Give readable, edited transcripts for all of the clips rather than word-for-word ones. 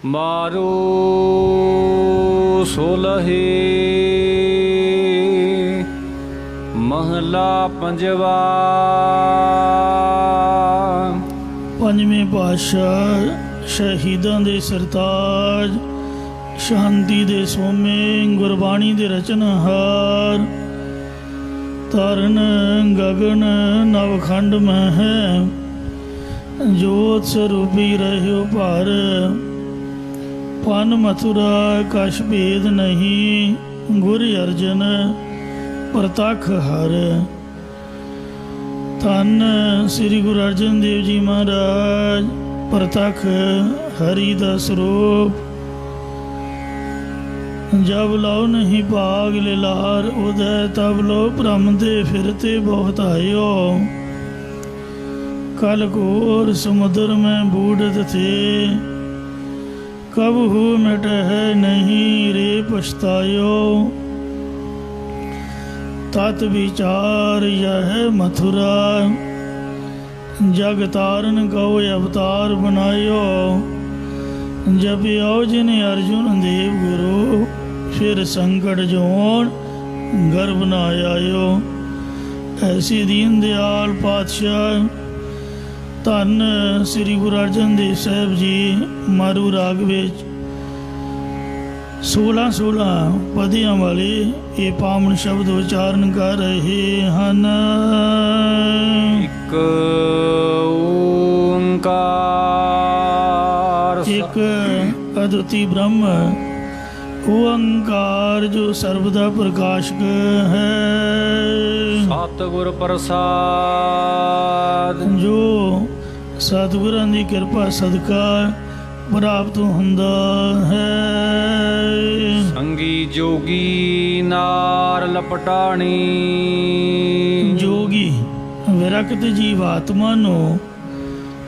मारो सोलहे महला पंजवा। पंजवें पातशाह शहीदां दे सरताज, शांति दे सोमे, गुरबाणी दे रचनहार, तरन गगन नवखंड में है, जोत स्वरूपी रहो पर, पन मथुरा कछ भेद नहीं, गुर अर्जन प्रतख हर। धन श्री गुरु अर्जन देव जी महाराज प्रतख हरि दा स्वरूप। जब लो नहीं भाग लिलार उदय, तब लो भ्रमते फिरते बहुत आयो। कल घोर समुद्र में बूढ़त थे, कब हो मिट है नहीं रे पछतायो। तत् विचार यह मथुरा, जग तारन गौ अवतार बनायो। जब आओ जिन अर्जुन देव गुरु, फिर संकट जोन घर बनाया आयो। ऐसी दीन दयाल पातशाह धन श्री गुरु अर्जन देव साहब जी मारू राग विच 16 पदियां वाले ये पावन शब्द उच्चारण कर रहे हैं। एक ओंकार, एक अद्वितीय ब्रह्म ओंकार जो सर्वदा प्रकाशक है। सतगुर प्रसाद जो सतगुरां दी कृपा सदका प्राप्त हुंदा है। संगी जोगी नार लपटाणी, जोगी विरक्त जीव आत्मा नो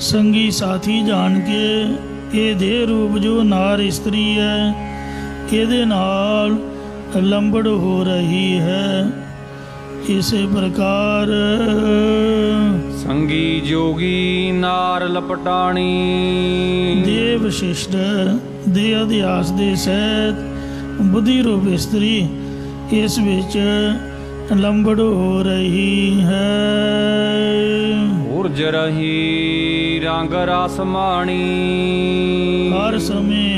संगी साथी जान के ये देह रूप जो नार स्त्री है, ਇਹਦੇ ਨਾਲ ਲੰਬੜ ਹੋ ਰਹੀ ਹੈ। ਇਸੇ ਪ੍ਰਕਾਰ ਸੰਗੀ ਜੋਗੀ ਨਾਰ ਲਪਟਾਣੀ, ਦੇਵ ਵਿਸ਼ਿਸ਼ਟ ਦੇ ਅਧਿਆਸ ਦੇ ਸਹਿਤ ਬੁੱਧੀ ਰੂਪ ਇਸਤਰੀ ਇਸ ਵਿੱਚ ਲੰਬੜ ਹੋ ਰਹੀ ਹੈ। ਉਰਜ ਰਹੀ ਰੰਗ ਰਸ ਮਾਣੀ, ਹਰ ਸਮੇਂ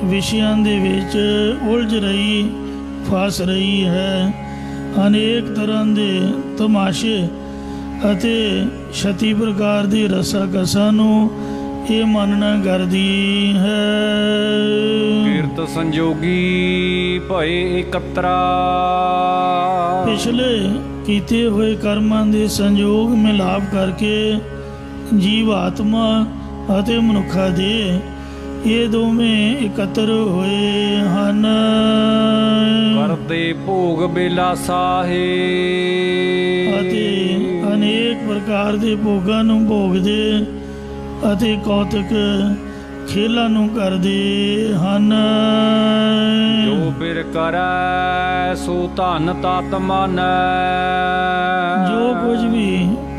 ਵਿਸ਼ਿਆਂ ਦੇ ਵਿੱਚ ਉਲਝ ਰਹੀ ਫਸ ਰਹੀ ਹੈ। ਅਨੇਕ ਤਰ੍ਹਾਂ ਦੇ ਤਮਾਸ਼ੇ ਅਤੇ ਛਤੀ ਪ੍ਰਕਾਰ ਦੀ ਰਸਾ ਕਸਾਂ ਨੂੰ ਇਹ ਮੰਨਣਾ ਕਰਦੀ ਹੈ। ਕੀਰਤ ਸੰਜੋਗੀ ਭਏ ਇਕੱਤਰਾ, ਪਿਛਲੇ ਕੀਤੇ ਹੋਏ ਕਰਮਾਂ ਦੇ ਸੰਜੋਗ ਮਿਲਾਪ ਕਰਕੇ ਜੀਵ ਆਤਮਾ ਅਤੇ ਮਨੁੱਖਾਂ ਦੇ ਇਹ ਦੋਵੇਂ ਇਕੱਤਰ ਹੋਏ ਹਨ। ਕਰਦੇ ਭੋਗ ਬਿਲਾਸਾਹੇ, ਅਤੇ ਅਨੇਕ ਪ੍ਰਕਾਰ ਦੇ ਭੋਗਾਂ ਨੂੰ ਭੋਗਦੇ ਅਤੇ ਕੌਤਕ ਖੇਲਾਂ ਨੂੰ ਕਰਦੇ ਹਨ। ਜੋ ਬਿਰ ਕਰੈ ਸੋ ਧਨ ਤਤ ਮਾਨੈ, ਜੋ ਕੁਝ ਵੀ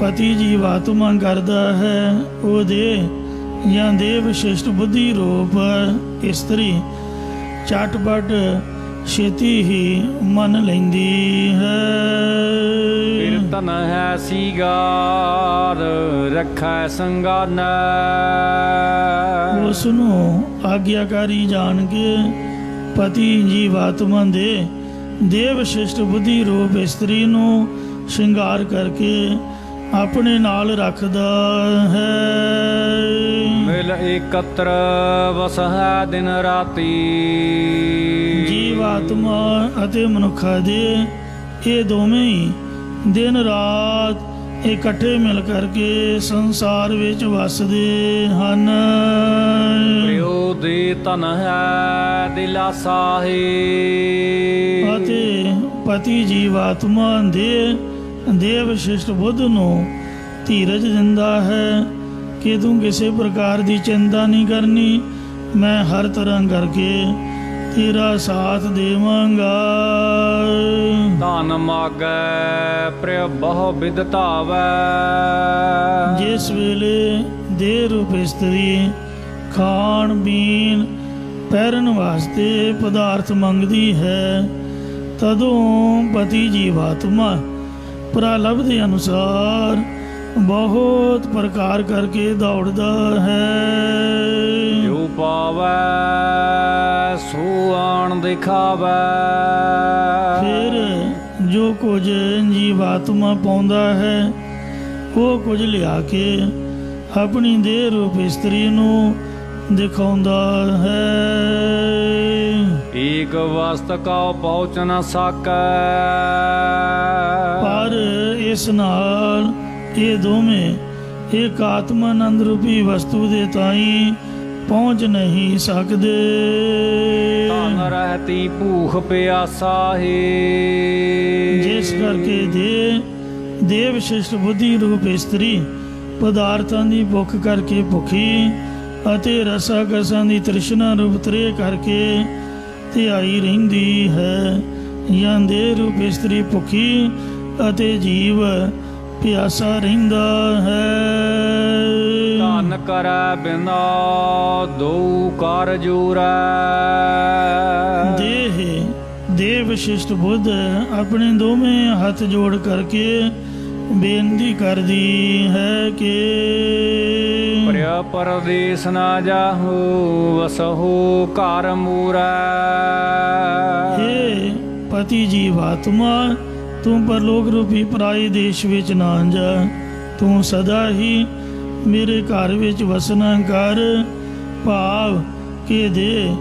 ਪਤੀ ਜੀਵ ਆਤਮਾ ਕਰਦਾ ਹੈ ਉਹਦੇ ਜਾਂ ਦੇਵ ਵਿਸ਼ਿਸ਼ਟ ਬੁੱਧੀ ਰੂਪ ਇਸਤਰੀ ਝਟਪਟ ਛੇਤੀ ਹੀ ਮੰਨ ਲੈਂਦੀ ਹੈ। ਕੀਰਤਨ ਹੈ ਸੀਗਾਰ ਰੱਖੈ ਸੰਗਾਨੈ, ਉਸ ਨੂੰ ਆਗਿਆਕਾਰੀ ਜਾਣ ਕੇ ਪਤੀ ਜੀਵ ਆਤਮਾ ਦੇ ਦੇਵ ਵਿਸ਼ਿਸ਼ਟ ਬੁੱਧੀ ਰੂਪ ਇਸਤਰੀ ਨੂੰ ਸ਼ਿੰਗਾਰ ਕਰਕੇ ਆਪਣੇ ਨਾਲ ਰੱਖਦਾ ਹੈ। ਮਿਲ ਇਕੱਤਰ ਵਸ ਹੈ ਦਿਨ ਰਾਤੀ, ਜੀਵ ਆਤਮਾ ਅਤੇ ਮਨੁੱਖਾਂ ਦੇ ਇਹ ਦੋਵੇਂ ਹੀ ਦਿਨ ਰਾਤ ਇਕੱਠੇ ਮਿਲ ਕਰਕੇ ਸੰਸਾਰ ਵਿੱਚ ਵਸਦੇ ਹਨ। ਪ੍ਰਿਓ ਦੇ ਤਨ ਹੈ ਦਿਲਾਸਾ ਹੈ, ਅਤੇ ਪਤੀ ਜੀਵ ਆਤਮਾ ਦੇ ਦੇਵ ਵਿਸ਼ਿਸ਼ਟ ਬੁੱਧ ਨੂੰ ਧੀਰਜ ਦਿੰਦਾ ਹੈ ਕਿ ਤੂੰ ਕਿਸੇ ਪ੍ਰਕਾਰ ਦੀ ਚਿੰਤਾ ਨਹੀਂ ਕਰਨੀ, ਮੈਂ ਹਰ ਤਰ੍ਹਾਂ ਕਰਕੇ ਤੇਰਾ ਸਾਥ ਦੇਵਾਂਗਾ। ਧਨ ਮਾਗੈ ਪ੍ਰਿਯ ਬਹੁ ਬਿਦ ਧਾਵੈ, ਜਿਸ ਵੇਲੇ ਦੇਹ ਰੂਪ ਇਸਤਰੀ ਖਾਣ ਪੀਣ ਪਹਿਰਨ ਵਾਸਤੇ ਪਦਾਰਥ ਮੰਗਦੀ ਹੈ, ਤਦੋਂ ਪਤੀ ਜੀਵਾਤਮਾ ਪ੍ਰਲਭ ਦੇ ਅਨੁਸਾਰ ਬਹੁਤ ਪ੍ਰਕਾਰ ਕਰਕੇ ਦੌੜਦਾ ਹੈ। ਜੋ ਪਾਵੈ ਸੋ ਆਣ ਦਿਖਾਵੈ। ਫਿਰ ਜੋ ਕੁਝ ਜੀਵਾਤਮਾ ਪਾਉਂਦਾ ਹੈ, ਉਹ ਕੁਝ ਲਿਆ ਕੇ ਆਪਣੀ ਦੇਹ ਰੂਪ ਇਸਤਰੀ ਨੂੰ ਦਿਖਾਉਂਦਾ ਹੈ। ਏਕ ਵਸਤ ਕਉ ਪਹੁੰਚ ਨ ਸਕੈ। ਪਰ ਇਸ ਨਾਲ ਇਹ ਦੋਵੇਂ ਇੱਕ ਆਤਮ ਆਨੰਦ ਰੂਪੀ ਵਸਤੂ ਦੇ ਤਾਈਂ ਪਹੁੰਚ ਨਹੀਂ ਸਕਦੇ। ਧਨ ਰਹਿਤੀ ਭੂਖ ਪਿਆਸਾ ਹੀ। ਜਿਸ ਕਰਕੇ ਦੇਵ ਵਿਸ਼ਿਸ਼ਟ ਬੁੱਧੀ ਰੂਪ ਇਸਤਰੀ ਪਦਾਰਥਾਂ ਦੀ ਭੁੱਖ ਕਰਕੇ ਭੁੱਖੀ ਅਤੇ ਰਸਾਂ ਕਸਾਂ ਦੀ ਤ੍ਰਿਸ਼ਨਾ ਰੂਪ ਤ੍ਰੇ ਕਰਕੇ ਧਿਆਈ ਰਹਿੰਦੀ ਹੈ, ਜਾਂ ਦੇਹ ਰੂਪ ਇਸਤਰੀ ਭੁੱਖੀ ਅਤੇ ਜੀਵ ਪਿਆਸਾ ਰਹਿੰਦਾ ਹੈ। ਧਨ ਕਰੈ ਬਿਨਾ ਦੋ ਕਰ ਜੂਰੈ। ਦੇਵ ਵਿਸ਼ਿਸ਼ਟ ਬੁੱਧ ਆਪਣੇ ਦੋਵੇਂ ਹੱਥ ਜੋੜ ਕਰਕੇ ਬੇਨਤੀ ਕਰਦੀ ਹੈ ਕਿ ਪ੍ਰਿਆ ਪਰਦੇਸ ਨਾ ਜਾਹੂ ਵਸਹੁ ਘਰ ਮੂਰੈ। ਹੇ ਪਤੀ ਜੀਵਾਤਮਾ, ਤੂੰ ਪਰਲੋਕ ਰੂਪੀ ਪਰਾਏ ਦੇਸ਼ ਵਿੱਚ ਨਾ ਜਾ, ਤੂੰ ਸਦਾ ਹੀ ਮੇਰੇ ਘਰ ਵਿੱਚ ਵਸਣਾ ਕਰ। ਭਾਵ ਕਿ ਦੇ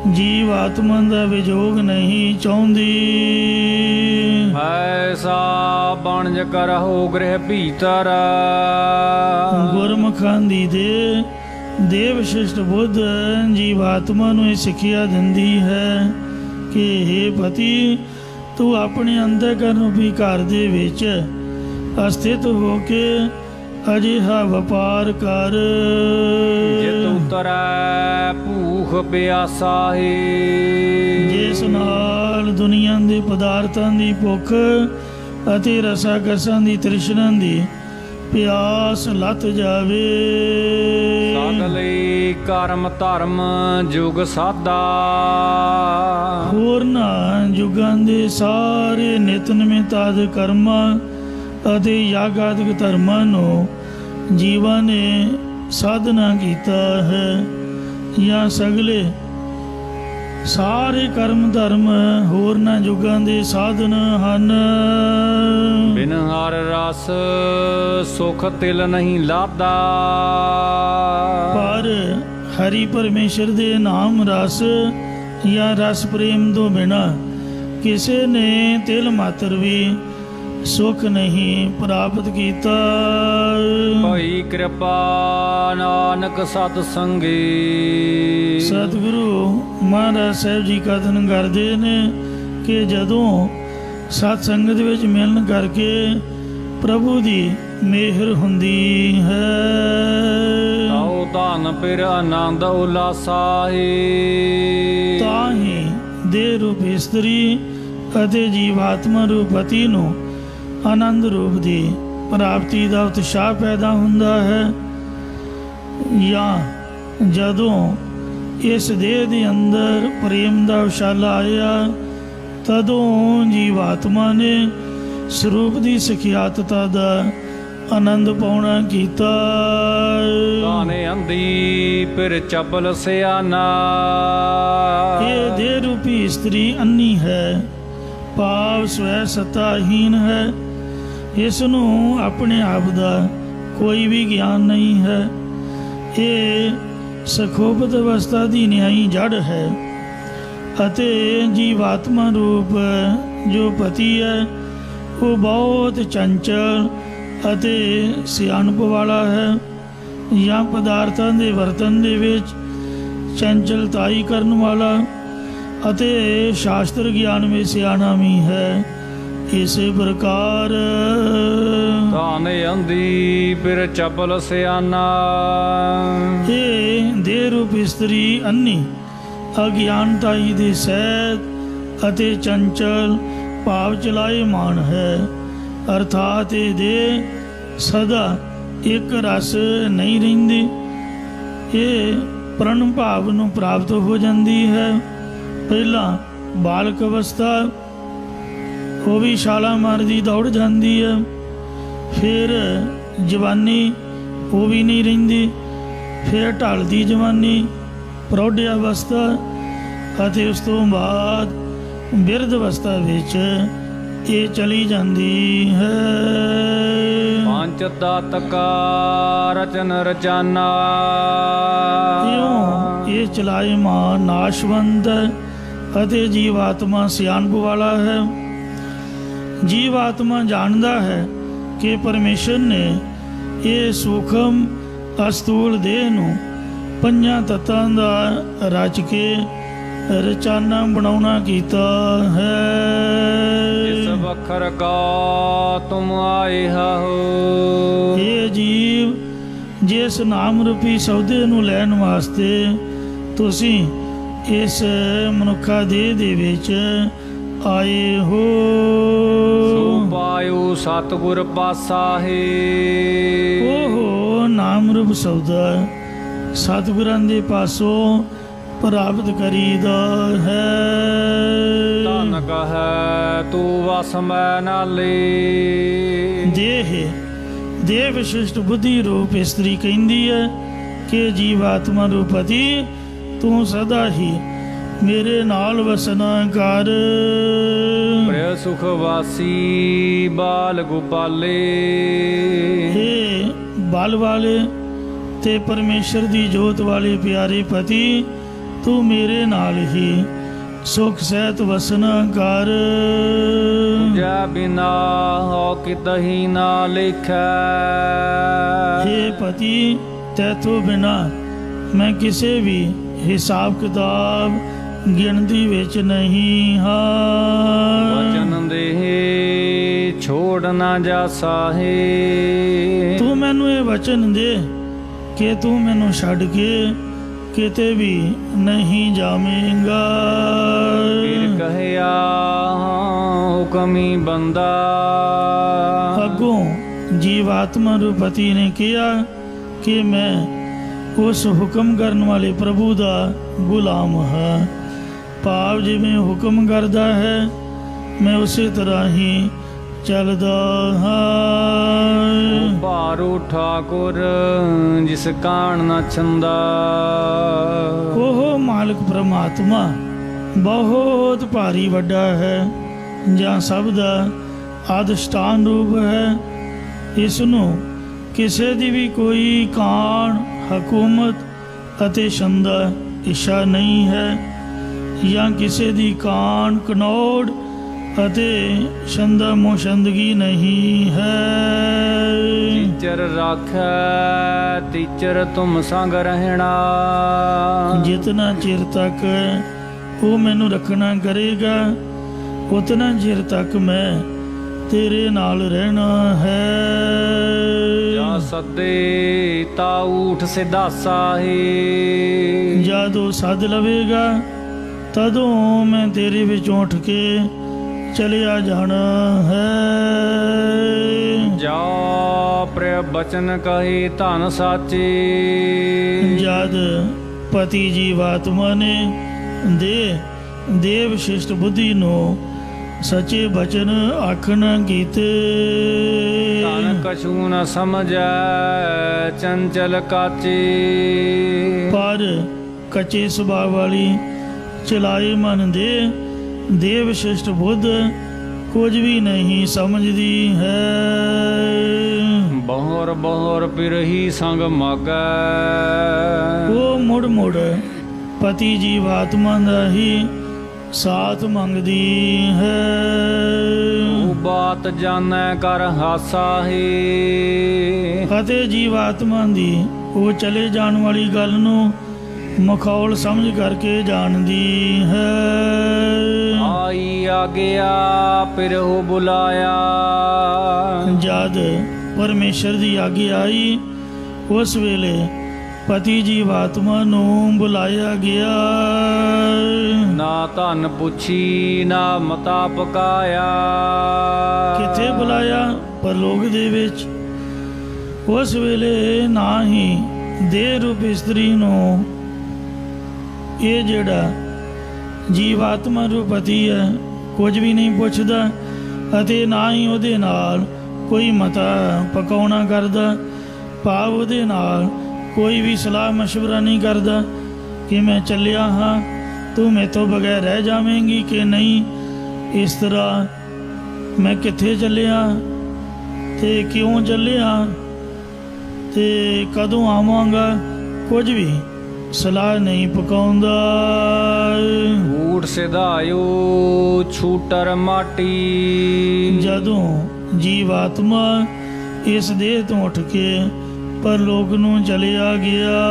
ਜੀਵ ਆਤਮਾ ਦਾ ਵਿਜੋਗ ਨਹੀਂ ਚਾਹੁੰਦੀ। ਐਸਾ ਬਣਜ ਕਰਹੁ ਗ੍ਰਹਿ ਭੀਤਰ। ਗੁਰਮੁਖਾਂ ਦੀ ਦੇਵ ਵਿਸ਼ਿਸ਼ਟ ਬੁੱਧ ਜੀਵਾਤਮਾ ਨੂੰ ਇਹ ਸਿੱਖਿਆ ਦਿੰਦੀ ਹੈ ਕਿ ਹੇ ਪਤੀ, ਤੂੰ ਆਪਣੇ ਅੰਤःਕਰਨ ਰੂਪੀ ਘਰ ਦੇ ਵਿੱਚ ਅਸਥਿਤ ਹੋ ਕੇ ਅਜਿਹਾ ਵਪਾਰ ਕਰ ਜਿਤ ਉਤਰੈ ਭੂਖ ਪਿਆਸਾ ਹੀ। ਜਿਸ ਨਾਲ ਦੁਨੀਆ ਦੇ ਪਦਾਰਥਾਂ ਦੀ ਭੁੱਖ ਅਤੇ ਰਸਾਂ ਕਸਾਂ ਦੀ ਤ੍ਰਿਸ਼ਨਾ ਦੀ ਪਿਆਸ ਲੱਥ ਜਾਵੇ। ਸਗਲੇ ਕਰਮ ਧਰਮ ਜੁਗ ਸਾਧਾ। ਹੋਰਨਾਂ ਯੁਗਾਂ ਦੇ ਸਾਰੇ ਨਿਤਨੇਮ ਆਦਿ ਕਰਮਾਂ ਅਤੇ ਯਾਗਾਦਿਕ ਧਰਮਾਂ ਨੂੰ ਜੀਵਾਂ ਨੇ ਸਾਧਨਾ ਕੀਤਾ ਹੈ, ਜਾਂ ਸਗਲੇ ਸਾਰੇ ਕਰਮ ਧਰਮ ਹੋਰਨਾਂ ਯੁਗਾਂ ਦੇ ਸਾਧਨ ਹਨ। ਬਿਨ ਹਰ ਰਸ ਸੁਖ ਤਿਲ ਨਹੀਂ ਲਾਦਾ। ਪਰ ਹਰੀ ਪਰਮੇਸ਼ਰ ਦੇ ਨਾਮ ਰਸ ਜਾਂ ਰਸ ਪ੍ਰੇਮ ਤੋਂ ਬਿਨਾਂ ਕਿਸੇ ਨੇ ਤਿਲ ਮਾਤਰ ਵੀ ਸੁਖ ਨਹੀਂ ਪ੍ਰਾਪਤ ਕੀਤਾ। ਭਈ ਕਿਰਪਾ ਨਾਨਕ ਸਤ ਸੰਗੀ। ਸਤਿਗੁਰੂ ਮਹਾਰਾਜ ਸਾਹਿਬ ਜੀ ਕਥਨ ਕਰਦੇ ਨੇ ਕਿ ਜਦੋਂ ਸਤ ਸੰਗਤ ਵਿੱਚ ਮਿਲਣ ਕਰਕੇ ਪ੍ਰਭੂ ਦੀ ਮਿਹਰ ਹੁੰਦੀ ਹੈ, ਆਓ ਧਨ ਫਿਰ ਆਨੰਦ ਉਲਾਸਾ ਹੀ। ਤਾਂ ਹੀ ਦੇਹ ਰੂਪ ਇਸਤਰੀ ਅਤੇ ਜੀਵਾਤਮਾ ਰੂਪ ਪਤੀ ਨੂੰ ਆਨੰਦ ਰੂਪ ਦੀ ਪ੍ਰਾਪਤੀ ਦਾ ਉਤਸ਼ਾਹ ਪੈਦਾ ਹੁੰਦਾ ਹੈ। ਜਾਂ ਜਦੋਂ ਇਸ ਦੇਹ ਦੇ ਅੰਦਰ ਪ੍ਰੇਮ ਦਾ ਉਛਾਲਾ ਆਇਆ, ਤਦੋਂ ਜੀਵਾਤਮਾ ਨੇ ਸਰੂਪ ਦੀ ਸਿਖਿਆਤਤਾ ਦਾ ਆਨੰਦ ਪਾਉਣਾ ਕੀਤਾ। ਤਾਨੇ ਅੰਦੀ ਫਿਰ ਚਪਲ ਸਿਆਨਾ। ਇਹ ਦੇਹ ਰੂਪੀ ਇਸਤਰੀ ਅੰਨੀ ਹੈ, ਭਾਵ ਸਵੈ ਸੱਤਾਹੀਨ ਹੈ। ਇਸ ਨੂੰ ਆਪਣੇ ਆਪ ਦਾ ਕੋਈ ਵੀ ਗਿਆਨ ਨਹੀਂ ਹੈ। ਇਹ ਸਖੋਬਤ ਅਵਸਥਾ ਦੀ ਨਿਆਈ ਜੜ ਹੈ ਅਤੇ ਜੀਵਾਤਮਾ ਰੂਪ ਜੋ ਪਤੀ ਹੈ ਉਹ ਬਹੁਤ ਚੰਚਲ ਅਤੇ ਸਿਆਣਪ ਵਾਲਾ ਹੈ, ਜਾਂ ਪਦਾਰਥਾਂ ਦੇ ਵਰਤਨ ਦੇ ਵਿੱਚ ਚੰਚਲਤਾਈ ਕਰਨ ਵਾਲਾ ਅਤੇ ਸ਼ਾਸਤਰ ਗਿਆਨ ਵਿੱਚ ਸਿਆਣਾ ਵੀ ਹੈ। ਇਸੇ ਪ੍ਰਕਾਰ ਤਾਨੇ ਅੰਦੀ ਫਿਰ ਚਪਲ ਸਿਆਨਾ। ਇਹ ਦੇਹ ਰੂਪ ਇਸਤਰੀ ਅੰਨੀ ਅਗਿਆਨਤਾਈ ਦੇ ਸਹਿਤ ਅਤੇ ਚੰਚਲ ਭਾਵ ਚਲਾਇਮਾਨ ਹੈ, ਅਰਥਾਤ ਇਹ ਦੇਹ ਸਦਾ ਇੱਕ ਰਸ ਨਹੀਂ ਰਹਿੰਦੀ। ਇਹ ਪ੍ਰਣ ਭਾਵ ਨੂੰ ਪ੍ਰਾਪਤ ਹੋ ਜਾਂਦੀ ਹੈ। ਪਹਿਲਾਂ ਬਾਲਕ ਅਵਸਥਾ, ਉਹ ਵੀ ਛਾਲਾਂ ਮਾਰਦੀ ਦੌੜ ਜਾਂਦੀ ਹੈ। ਫਿਰ ਜਵਾਨੀ, ਉਹ ਵੀ ਨਹੀਂ ਰਹਿੰਦੀ। ਫਿਰ ਢਲਦੀ ਜਵਾਨੀ, ਪ੍ਰੌਢ ਅਵਸਥਾ, ਅਤੇ ਉਸ ਤੋਂ ਬਾਅਦ ਬਿਰਧ ਅਵਸਥਾ ਵਿੱਚ ਇਹ ਚਲੀ ਜਾਂਦੀ ਹੈ। ਪੰਚ ਤਤ ਕਾ ਰਚਨ ਰਚਾਨਾ, ਇਉਂ ਇਹ ਚਲਾਇਮਾਨ ਨਾਸ਼ਵੰਤ ਹੈ ਅਤੇ ਜੀਵਾਤਮਾ ਸਿਆਣਪ ਵਾਲਾ ਹੈ। ਜੀਵਾਤਮਾ ਜਾਣਦਾ ਹੈ ਕਿ ਪਰਮੇਸ਼ਰ ਨੇ ਇਹ ਸੂਖਮ ਅਸਤੂਲ ਦੇਹ ਨੂੰ ਪੰਜਾਂ ਤੱਤਾਂ ਦਾ ਰਚ ਕੇ ਰਚਾਨਾ ਬਣਾਉਣਾ ਕੀਤਾ ਹੈ। ਜਿਸ ਵਖਰ ਕਾ ਤੁਮ ਆਏ ਹੋ, ਇਹ ਜੀਵ ਜਿਸ ਨਾਮ ਰੂਪੀ ਸੌਦੇ ਨੂੰ ਲੈਣ ਵਾਸਤੇ ਤੁਸੀਂ ਇਸ ਮਨੁੱਖਾ ਦੇਹ ਦੇ ਵਿੱਚ ਆਏ ਹੋ। ਸੋ ਪਾਇਓ ਸਤਿਗੁਰ ਪਾਸਾ ਹੈ। ਉਹ ਨਾਮ ਰੂਪ ਸੌਦਾ ਸਤਿਗੁਰਾਂ ਦੇ ਪਾਸੋਂ ਪ੍ਰਾਪਤ ਕਰੀਦਾ ਹੈ। ਧਨ ਕਹੈ ਤੂੰ ਵਸ ਮੈਂ ਨਾਲੇ, ਦੇਹ ਵਿਸ਼ਿਸ਼ਟ ਬੁੱਧੀ ਰੂਪ ਇਸਤਰੀ ਕਹਿੰਦੀ ਹੈ ਕਿ ਜੀਵਾਤਮਾ ਰੂਪਤੀ ਤੂੰ ਸਦਾ ਹੀ ਮੇਰੇ ਨਾਲ ਵਸਣਾ ਕਰ। ਪ੍ਰਿਯ ਸੁਖ ਵਾਸੀ ਬਾਲ ਗੋਪਾਲੇ, ਹੇ ਬਲ ਵਾਲੇ ਤੇ ਪਰਮੇਸ਼ਰ ਦੀ ਜੋਤ ਵਾਲੇ ਪਿਆਰੇ ਪਤੀ, ਤੂੰ ਮੇਰੇ ਨਾਲ ਹੀ ਸੁਖ ਸਹਿਤ ਵਸਣਾ ਕਰ। ਜੈ ਬਿਨਾ ਹੋ ਕਿਤਹੀ ਨਾ ਲਿਖੈ, ਹੇ ਪਤੀ ਤੈਥੋਂ ਬਿਨਾ ਮੈਂ ਕਿਸੇ ਵੀ ਹਿਸਾਬ ਕਿਤਾਬ ਗਿਣਤੀ ਵਿੱਚ ਨਹੀਂ ਹਾਂ। ਵਚਨ ਦੇ ਛੋੜ ਨਾ ਜਾਸਾ ਹੈ। ਤੂੰ ਮੈਨੂੰ ਇਹ ਵਚਨ ਦੇ ਕਿ ਤੂੰ ਮੈਨੂੰ ਛੱਡ ਕੇ ਕਿਤੇ ਵੀ ਨਹੀਂ ਜਾਵੇਂਗਾ। ਫਿਰ ਕਹਿਆ ਹੁਕਮੀ ਬੰਦਾ, ਅੱਗੋਂ ਜੀਵਾਤਮਾ ਰੂਪਤੀ ਨੇ ਕਿਹਾ ਕਿ ਮੈਂ ਉਸ ਹੁਕਮ ਕਰਨ ਵਾਲੇ ਪ੍ਰਭੂ ਦਾ ਗੁਲਾਮ ਹਾਂ। ਭਾਵ ਜਿਵੇਂ ਹੁਕਮ ਕਰਦਾ ਹੈ ਮੈਂ ਉਸੇ ਤਰ੍ਹਾਂ ਹੀ ਚੱਲਦਾ ਹਾਂ। ਭਾਰੂ ਠਾਕੁਰ ਜਿਸ ਕਾਣ ਨਾ ਛੰਦਾ, ਉਹ ਮਾਲਕ ਪ੍ਰਮਾਤਮਾ ਬਹੁਤ ਭਾਰੀ ਵੱਡਾ ਹੈ ਜਾਂ ਸਭ ਦਾ ਆਦਿਸ਼ਟਾਨ ਰੂਪ ਹੈ। ਇਸ ਨੂੰ ਕਿਸੇ ਦੀ ਵੀ ਕੋਈ ਕਾਣ, ਹਕੂਮਤ ਅਤੇ ਛੰਦਾ ਇੱਛਾ ਨਹੀਂ ਹੈ, ਜਾਂ ਕਿਸੇ ਦੀ ਕਾਣ, ਕਨੌੜ ਅਤੇ ਛੰਦਾ ਮੋਸ਼ੰਦਗੀ ਨਹੀਂ ਹੈ। ਟੀਚਰ ਰਾਖੈ ਟੀਚਰ ਤੁਮ ਸੰਗ ਰਹਿਣਾ, ਜਿਤਨਾ ਚਿਰ ਤੱਕ ਉਹ ਮੈਨੂੰ ਰੱਖਣਾ ਕਰੇਗਾ ਉਤਨਾ ਚਿਰ ਤੱਕ ਮੈਂ ਤੇਰੇ ਨਾਲ ਰਹਿਣਾ ਹੈ। ਜਾ ਸੱਦੇ ਤਾ ਊਠ ਸਿਧਾਸਾ ਹੈ, ਜਦ ਉਹ ਸੱਦ ਲਵੇਗਾ ਤਦੋਂ ਮੈਂ ਤੇਰੇ ਵਿੱਚੋਂ ਉੱਠ ਕੇ ਚਲਿਆ ਜਾਣਾ ਹੈ। ਜਾ ਪ੍ਰਿਯ ਬਚਨ ਕਹੀ ਧਨ ਸਾਚੇ, ਜਦ ਪਤੀ ਜੀਵਾਤਮਾ ਨੇ ਦੇਹ ਵਿਸ਼ਿਸ਼ਟ ਬੁੱਧੀ ਨੂੰ ਸੱਚੇ ਬਚਨ ਆਖਣ ਕੀਤੇ। ਧਨ ਕਛੂ ਨ ਸਮਝੈ ਚੰਚਲ ਕਾਚੇ, ਪਰ ਕੱਚੇ ਸੁਭਾਅ ਵਾਲੀ ਚਲਾਏ ਮਨ ਦੇਹ ਵਿਸ਼ਿਸ਼ਟ ਬੁੱਧ ਕੁਝ ਵੀ ਨਹੀਂ ਸਮਝਦੀ ਹੈ। ਬਹੁਰ ਬਹੁਰ ਪਿਰਹੀ ਸੰਗ ਮਾਗੈ, ਉਹ ਮੁੜ ਮੁੜ ਪਤੀ ਜੀਵਾਤਮਾ ਦਾ ਹੀ ਸਾਥ ਮੰਗਦੀ ਹੈ। ਉਹ ਬਾਤ ਜਾਣੈ ਕਰ ਹਾਸਾ ਹੈ, ਅਤੇ ਜੀਵਾਤਮਾ ਦੀ ਉਹ ਚਲੇ ਜਾਣ ਵਾਲੀ ਗੱਲ ਨੂੰ ਮਖੌਲ ਸਮਝ ਕਰਕੇ ਜਾਣਦੀ ਹੈ। ਆਈ ਆ ਗਿਆ ਫਿਰ ਉਹ ਬੁਲਾਇਆ, ਜਦ ਪਰਮੇਸ਼ਰ ਦੀ ਆਗਿਆ ਆਈ ਉਸ ਵੇਲੇ ਪਤੀ ਜੀਵਾਤਮਾ ਨੂੰ ਬੁਲਾਇਆ ਗਿਆ। ਨਾ ਧਨ ਪੁੱਛੀ ਨਾ ਮਤਾ ਪਕਾਇਆ, ਕਿੱਥੇ ਬੁਲਾਇਆ? ਪਰਲੋਕ ਦੇ ਵਿੱਚ। ਉਸ ਵੇਲੇ ਨਾ ਹੀ ਦੇਹ ਰੂਪ ਇਸਤਰੀ ਨੂੰ ਇਹ ਜਿਹੜਾ ਜੀਵਾਤਮਾ ਰੂਪਤੀ ਹੈ ਕੁਝ ਵੀ ਨਹੀਂ ਪੁੱਛਦਾ ਅਤੇ ਨਾ ਹੀ ਉਹਦੇ ਨਾਲ ਕੋਈ ਮਤਾ ਪਕਾਉਣਾ ਕਰਦਾ, ਭਾਵ ਉਹਦੇ ਨਾਲ ਕੋਈ ਵੀ ਸਲਾਹ ਮਸ਼ਵਰਾ ਨਹੀਂ ਕਰਦਾ ਕਿ ਮੈਂ ਚੱਲਿਆ ਹਾਂ, ਤੂੰ ਮੇਰੇ ਤੋਂ ਬਗੈਰ ਰਹਿ ਜਾਵੇਂਗੀ ਕਿ ਨਹੀਂ, ਇਸ ਤਰ੍ਹਾਂ ਮੈਂ ਕਿੱਥੇ ਚੱਲਿਆ ਤੇ ਕਿਉਂ ਚੱਲਿਆ ਤੇ ਕਦੋਂ ਆਵਾਂਗਾ, ਕੁਝ ਵੀ ਸਲਾਹ ਨਹੀਂ ਪਕਾਉਂਦਾ। ਊਠ ਸਿਧਾਇਓ ਛੂਟਰ ਮਾਟੀ। ਜਦੋਂ ਜੀਵਾਤਮਾ ਇਸ ਦੇਹ ਤੋਂ ਉੱਠ ਕੇ ਪਰਲੋਕ ਨੂੰ ਚਲਿਆ ਗਿਆ,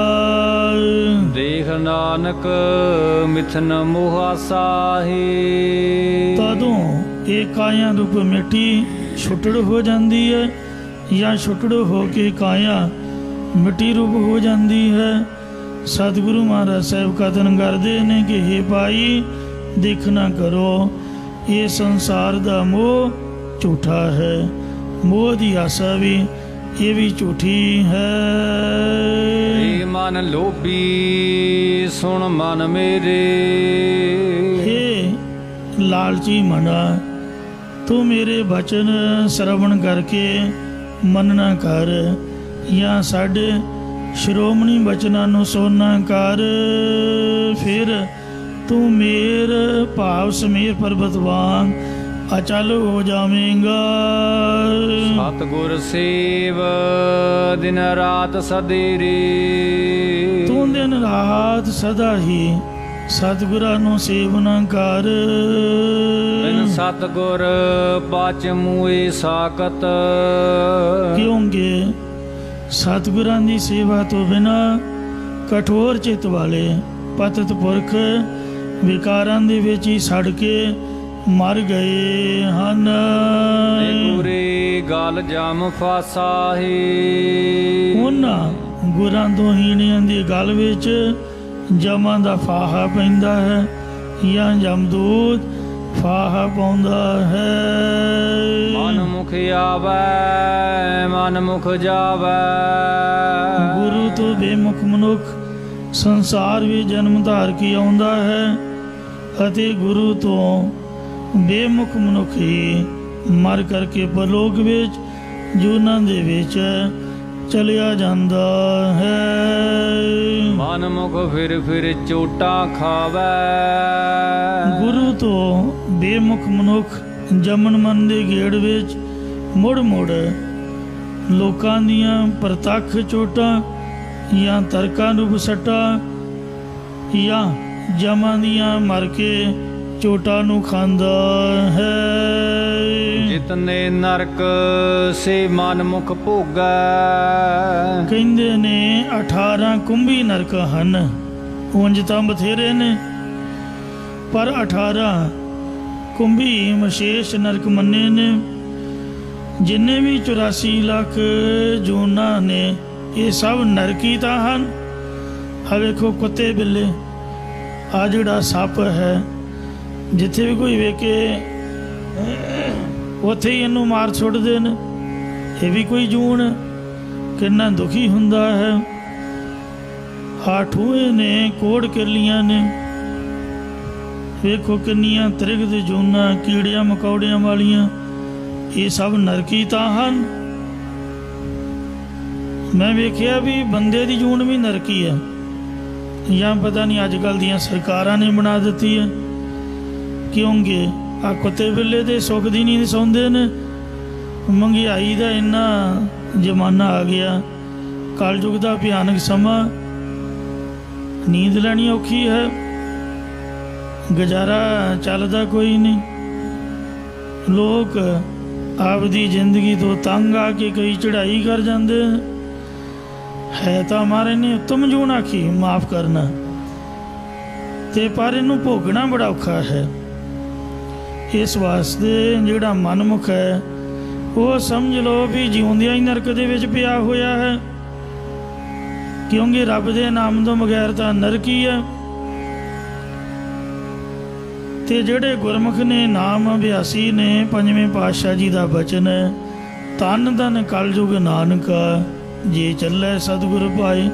ਦੇਖ ਨਾਨਕ ਮਿਥਨ ਮੋਹਾ ਸਾਹੀ। ਤਦੋਂ ਇਹ ਕਾਇਆ ਰੂਪ ਮਿੱਟੀ ਛੁੱਟੜ ਹੋ ਜਾਂਦੀ ਹੈ ਜਾਂ ਛੁੱਟੜ ਹੋ ਕੇ ਕਾਇਆ ਮਿੱਟੀ ਰੂਪ ਹੋ ਜਾਂਦੀ ਹੈ। ਸਤਿਗੁਰੂ ਮਹਾਰਾਜ ਸਾਹਿਬ ਕਥਨ ਕਰਦੇ ਨੇ ਕਿ ਹੇ ਭਾਈ ਦੇਖਣਾ ਕਰੋ, ਇਹ ਸੰਸਾਰ ਦਾ ਮੋਹ ਝੂਠਾ ਹੈ, ਮੋਹ ਦੀ ਆਸਾ ਵੀ ਇਹ ਵੀ ਝੂਠੀ ਹੈ। ਏ ਮਨ ਲੋਭੀ ਸੁਣ ਮਨ ਮੇਰੇ। ਹੇ ਲਾਲਚੀ ਮਨਾ, ਤੂੰ ਮੇਰੇ ਬਚਨ ਸਰਵਣ ਕਰਕੇ ਮੰਨਣਾ ਕਰ ਜਾਂ ਸਾਡੇ ਸ਼੍ਰੋਮਣੀ ਬਚਨਾਂ ਨੂੰ ਸੁਣਨਾ ਕਰ, ਫਿਰ ਤੂੰ ਮੇਰ ਭਾਵ ਸਮੇਰ ਪਰਬਤ ਵਾਂਗ ਅਚਲ ਹੋ ਜਾਵੇਂਗਾ। ਸਤਿਗੁਰ ਸੇਵ ਦਿਨ ਰਾਤ ਸਦੇਰੇ। ਤੂੰ ਦਿਨ ਰਾਤ ਸਦਾ ਹੀ ਸਤਿਗੁਰਾਂ ਨੂੰ ਸੇਵਨਾ ਕਰ। ਬਿਨ ਸਤਿਗੁਰ ਪਾਚ ਮੂਏ ਸਾਕਤ। ਕਿਉਂਕਿ ਸਤਿਗੁਰਾਂ ਦੀ ਸੇਵਾ ਤੋਂ ਬਿਨਾ ਕਠੋਰ ਚਿੱਤ ਵਾਲੇ ਪਤਿਤ ਪੁਰਖ ਵਿਕਾਰਾਂ ਦੇ ਵਿੱਚ ਹੀ ਸੜ ਕੇ ਮਰ ਗਏ ਹਨ। ਗੁਰੇ ਗਲ ਜਮ ਫਾਸਾ ਹੈ। ਉਹਨਾਂ ਗੁਰਾਂ ਤੋਂ ਹੀਣਿਆਂ ਦੀ ਗਲ ਵਿੱਚ ਜਮਾਂ ਦਾ ਫਾਹਾ ਪੈਂਦਾ ਹੈ ਜਾਂ ਜਮਦੂਤ ਫਾਹਾ ਪਾਉਂਦਾ ਹੈ। ਮਨ ਮੁਖ ਆਵੈ ਮਨ ਮੁਖ ਜਾਵੈ। ਗੁਰੂ ਤੋਂ ਬੇਮੁਖ ਮਨੁੱਖ ਸੰਸਾਰ ਵਿੱਚ ਜਨਮ ਧਾਰ ਕੇ ਆਉਂਦਾ ਹੈ ਅਤੇ ਗੁਰੂ ਤੋਂ ਬੇਮੁਖ ਮਨੁੱਖ ਹੀ ਮਰ ਕਰਕੇ ਪਰਲੋਕ ਵਿੱਚ ਜੂਨਾਂ ਦੇ ਵਿੱਚ ਚਲਿਆ ਜਾਂਦਾ ਹੈ। ਮਨ ਮੁਖ ਫਿਰ ਚੋਟਾਂ ਖਾਵੈ। ਗੁਰੂ ਤੋਂ ਬੇਮੁਖ ਮਨੁੱਖ ਜਮਨ ਮਨ ਦੇ ਗੇੜ ਵਿੱਚ ਮੁੜ ਮੁੜ ਲੋਕਾਂ ਦੀਆਂ ਪ੍ਰਤੱਖ ਚੋਟਾਂ ਜਾਂ ਤਰਕਾਂ ਨੂੰ ਬਸਟਾ ਜਾਂ ਜਮਾਂ ਦੀਆਂ ਮਰ ਕੇ ਚੋਟਾਂ ਨੂੰ ਖਾਂਦਾ ਹੈ। ਜਿਤਨੇ ਨਰਕ ਸੇ ਮਨ ਮੁਖ ਭੋਗੈ। ਕਹਿੰਦੇ ਨੇ 18 ਕੁੰਭੀ ਨਰਕ ਹਨ, ਉਂਝ ਤਾਂ ਬਥੇਰੇ ਨੇ ਪਰ 18 ਕੁੰਭੀ ਵਿਸ਼ੇਸ਼ ਨਰਕ ਮੰਨੇ ਨੇ। ਜਿੰਨੇ ਵੀ 84 ਲੱਖ ਜੂਨਾਂ ਨੇ ਇਹ ਸਭ ਨਰਕੀ ਤਾਂ ਹਨ। ਆ ਵੇਖੋ ਕੁੱਤੇ ਬਿੱਲੇ, ਆ ਜਿਹੜਾ ਸੱਪ ਹੈ, ਜਿੱਥੇ ਵੀ ਕੋਈ ਵੇਖੇ ਉੱਥੇ ਹੀ ਇਹਨੂੰ ਮਾਰ ਛੁੱਟਦੇ ਨੇ। ਇਹ ਵੀ ਕੋਈ ਜੂਨ, ਕਿੰਨਾ ਦੁਖੀ ਹੁੰਦਾ ਹੈ। ਆ ਠੂਏ ਨੇ, ਕੋੜ ਕਿਰਲੀਆਂ ਨੇ, ਵੇਖੋ ਕਿੰਨੀਆਂ ਤ੍ਰਿਗਦ ਜੂਨਾਂ ਕੀੜਿਆਂ ਮਕੌੜਿਆਂ ਵਾਲੀਆਂ, ਇਹ ਸਭ ਨਰਕੀ ਤਾਂ ਹਨ। ਮੈਂ ਵੇਖਿਆ ਵੀ ਬੰਦੇ ਦੀ ਜੂਨ ਵੀ ਨਰਕੀ ਹੈ, ਜਾਂ ਪਤਾ ਨਹੀਂ ਅੱਜ ਕੱਲ੍ਹ ਦੀਆਂ ਸਰਕਾਰਾਂ ਨੇ ਬਣਾ ਦਿੱਤੀ ਹੈ। ਕਿਉਂਕਿ ਆ ਕੁੱਤੇ ਬਿੱਲੇ ਦੇ ਸੁੱਖ ਦੀ ਨੀਂਦ ਸੌਂਦੇ ਨੇ। ਮਹਿੰਗਾਈ ਦਾ ਇੰਨਾ ਜ਼ਮਾਨਾ ਆ ਗਿਆ, ਕਲਯੁਗ ਦਾ ਭਿਆਨਕ ਸਮਾਂ, ਨੀਂਦ ਲੈਣੀ ਔਖੀ ਹੈ, ਗੁਜ਼ਾਰਾ ਚੱਲਦਾ ਕੋਈ ਨਹੀਂ। ਲੋਕ ਆਪਦੀ ਜ਼ਿੰਦਗੀ ਤੋਂ ਤੰਗ ਆ ਕੇ ਕਈ ਚੜ੍ਹਾਈ ਕਰ ਜਾਂਦੇ ਹੈ ਤਾਂ ਮਹਾਰਾਜ ਨੇ ਉੱਤਮ ਜੂਨ ਆਖੀ, ਮਾਫ ਕਰਨਾ, ਤੇ ਪਰ ਇਹਨੂੰ ਭੋਗਣਾ ਬੜਾ ਔਖਾ ਹੈ। ਇਸ ਵਾਸਤੇ ਜਿਹੜਾ ਮਨਮੁਖ ਹੈ ਉਹ ਸਮਝ ਲਓ ਵੀ ਜਿਉਂਦਿਆਂ ਹੀ ਨਰਕ ਦੇ ਵਿੱਚ ਪਿਆ ਹੋਇਆ ਹੈ। ਕਿਉਂਕਿ ਰੱਬ ਦੇ ਨਾਮ ਤੋਂ ਬਗੈਰ ਤਾਂ ਨਰਕ ਹੀ ਹੈ। ਤੇ ਜਿਹੜੇ ਗੁਰਮੁਖ ਨੇ, ਨਾਮ ਅਭਿਆਸੀ ਨੇ, ਪੰਜਵੇਂ ਪਾਤਸ਼ਾਹ ਜੀ ਦਾ ਬਚਨ ਹੈ, ਧੰਨ ਧੰਨ ਕਲਯੁਗ ਨਾਨਕਾ ਜੇ ਚੱਲੇ ਸਤਿਗੁਰ ਪਾਏ।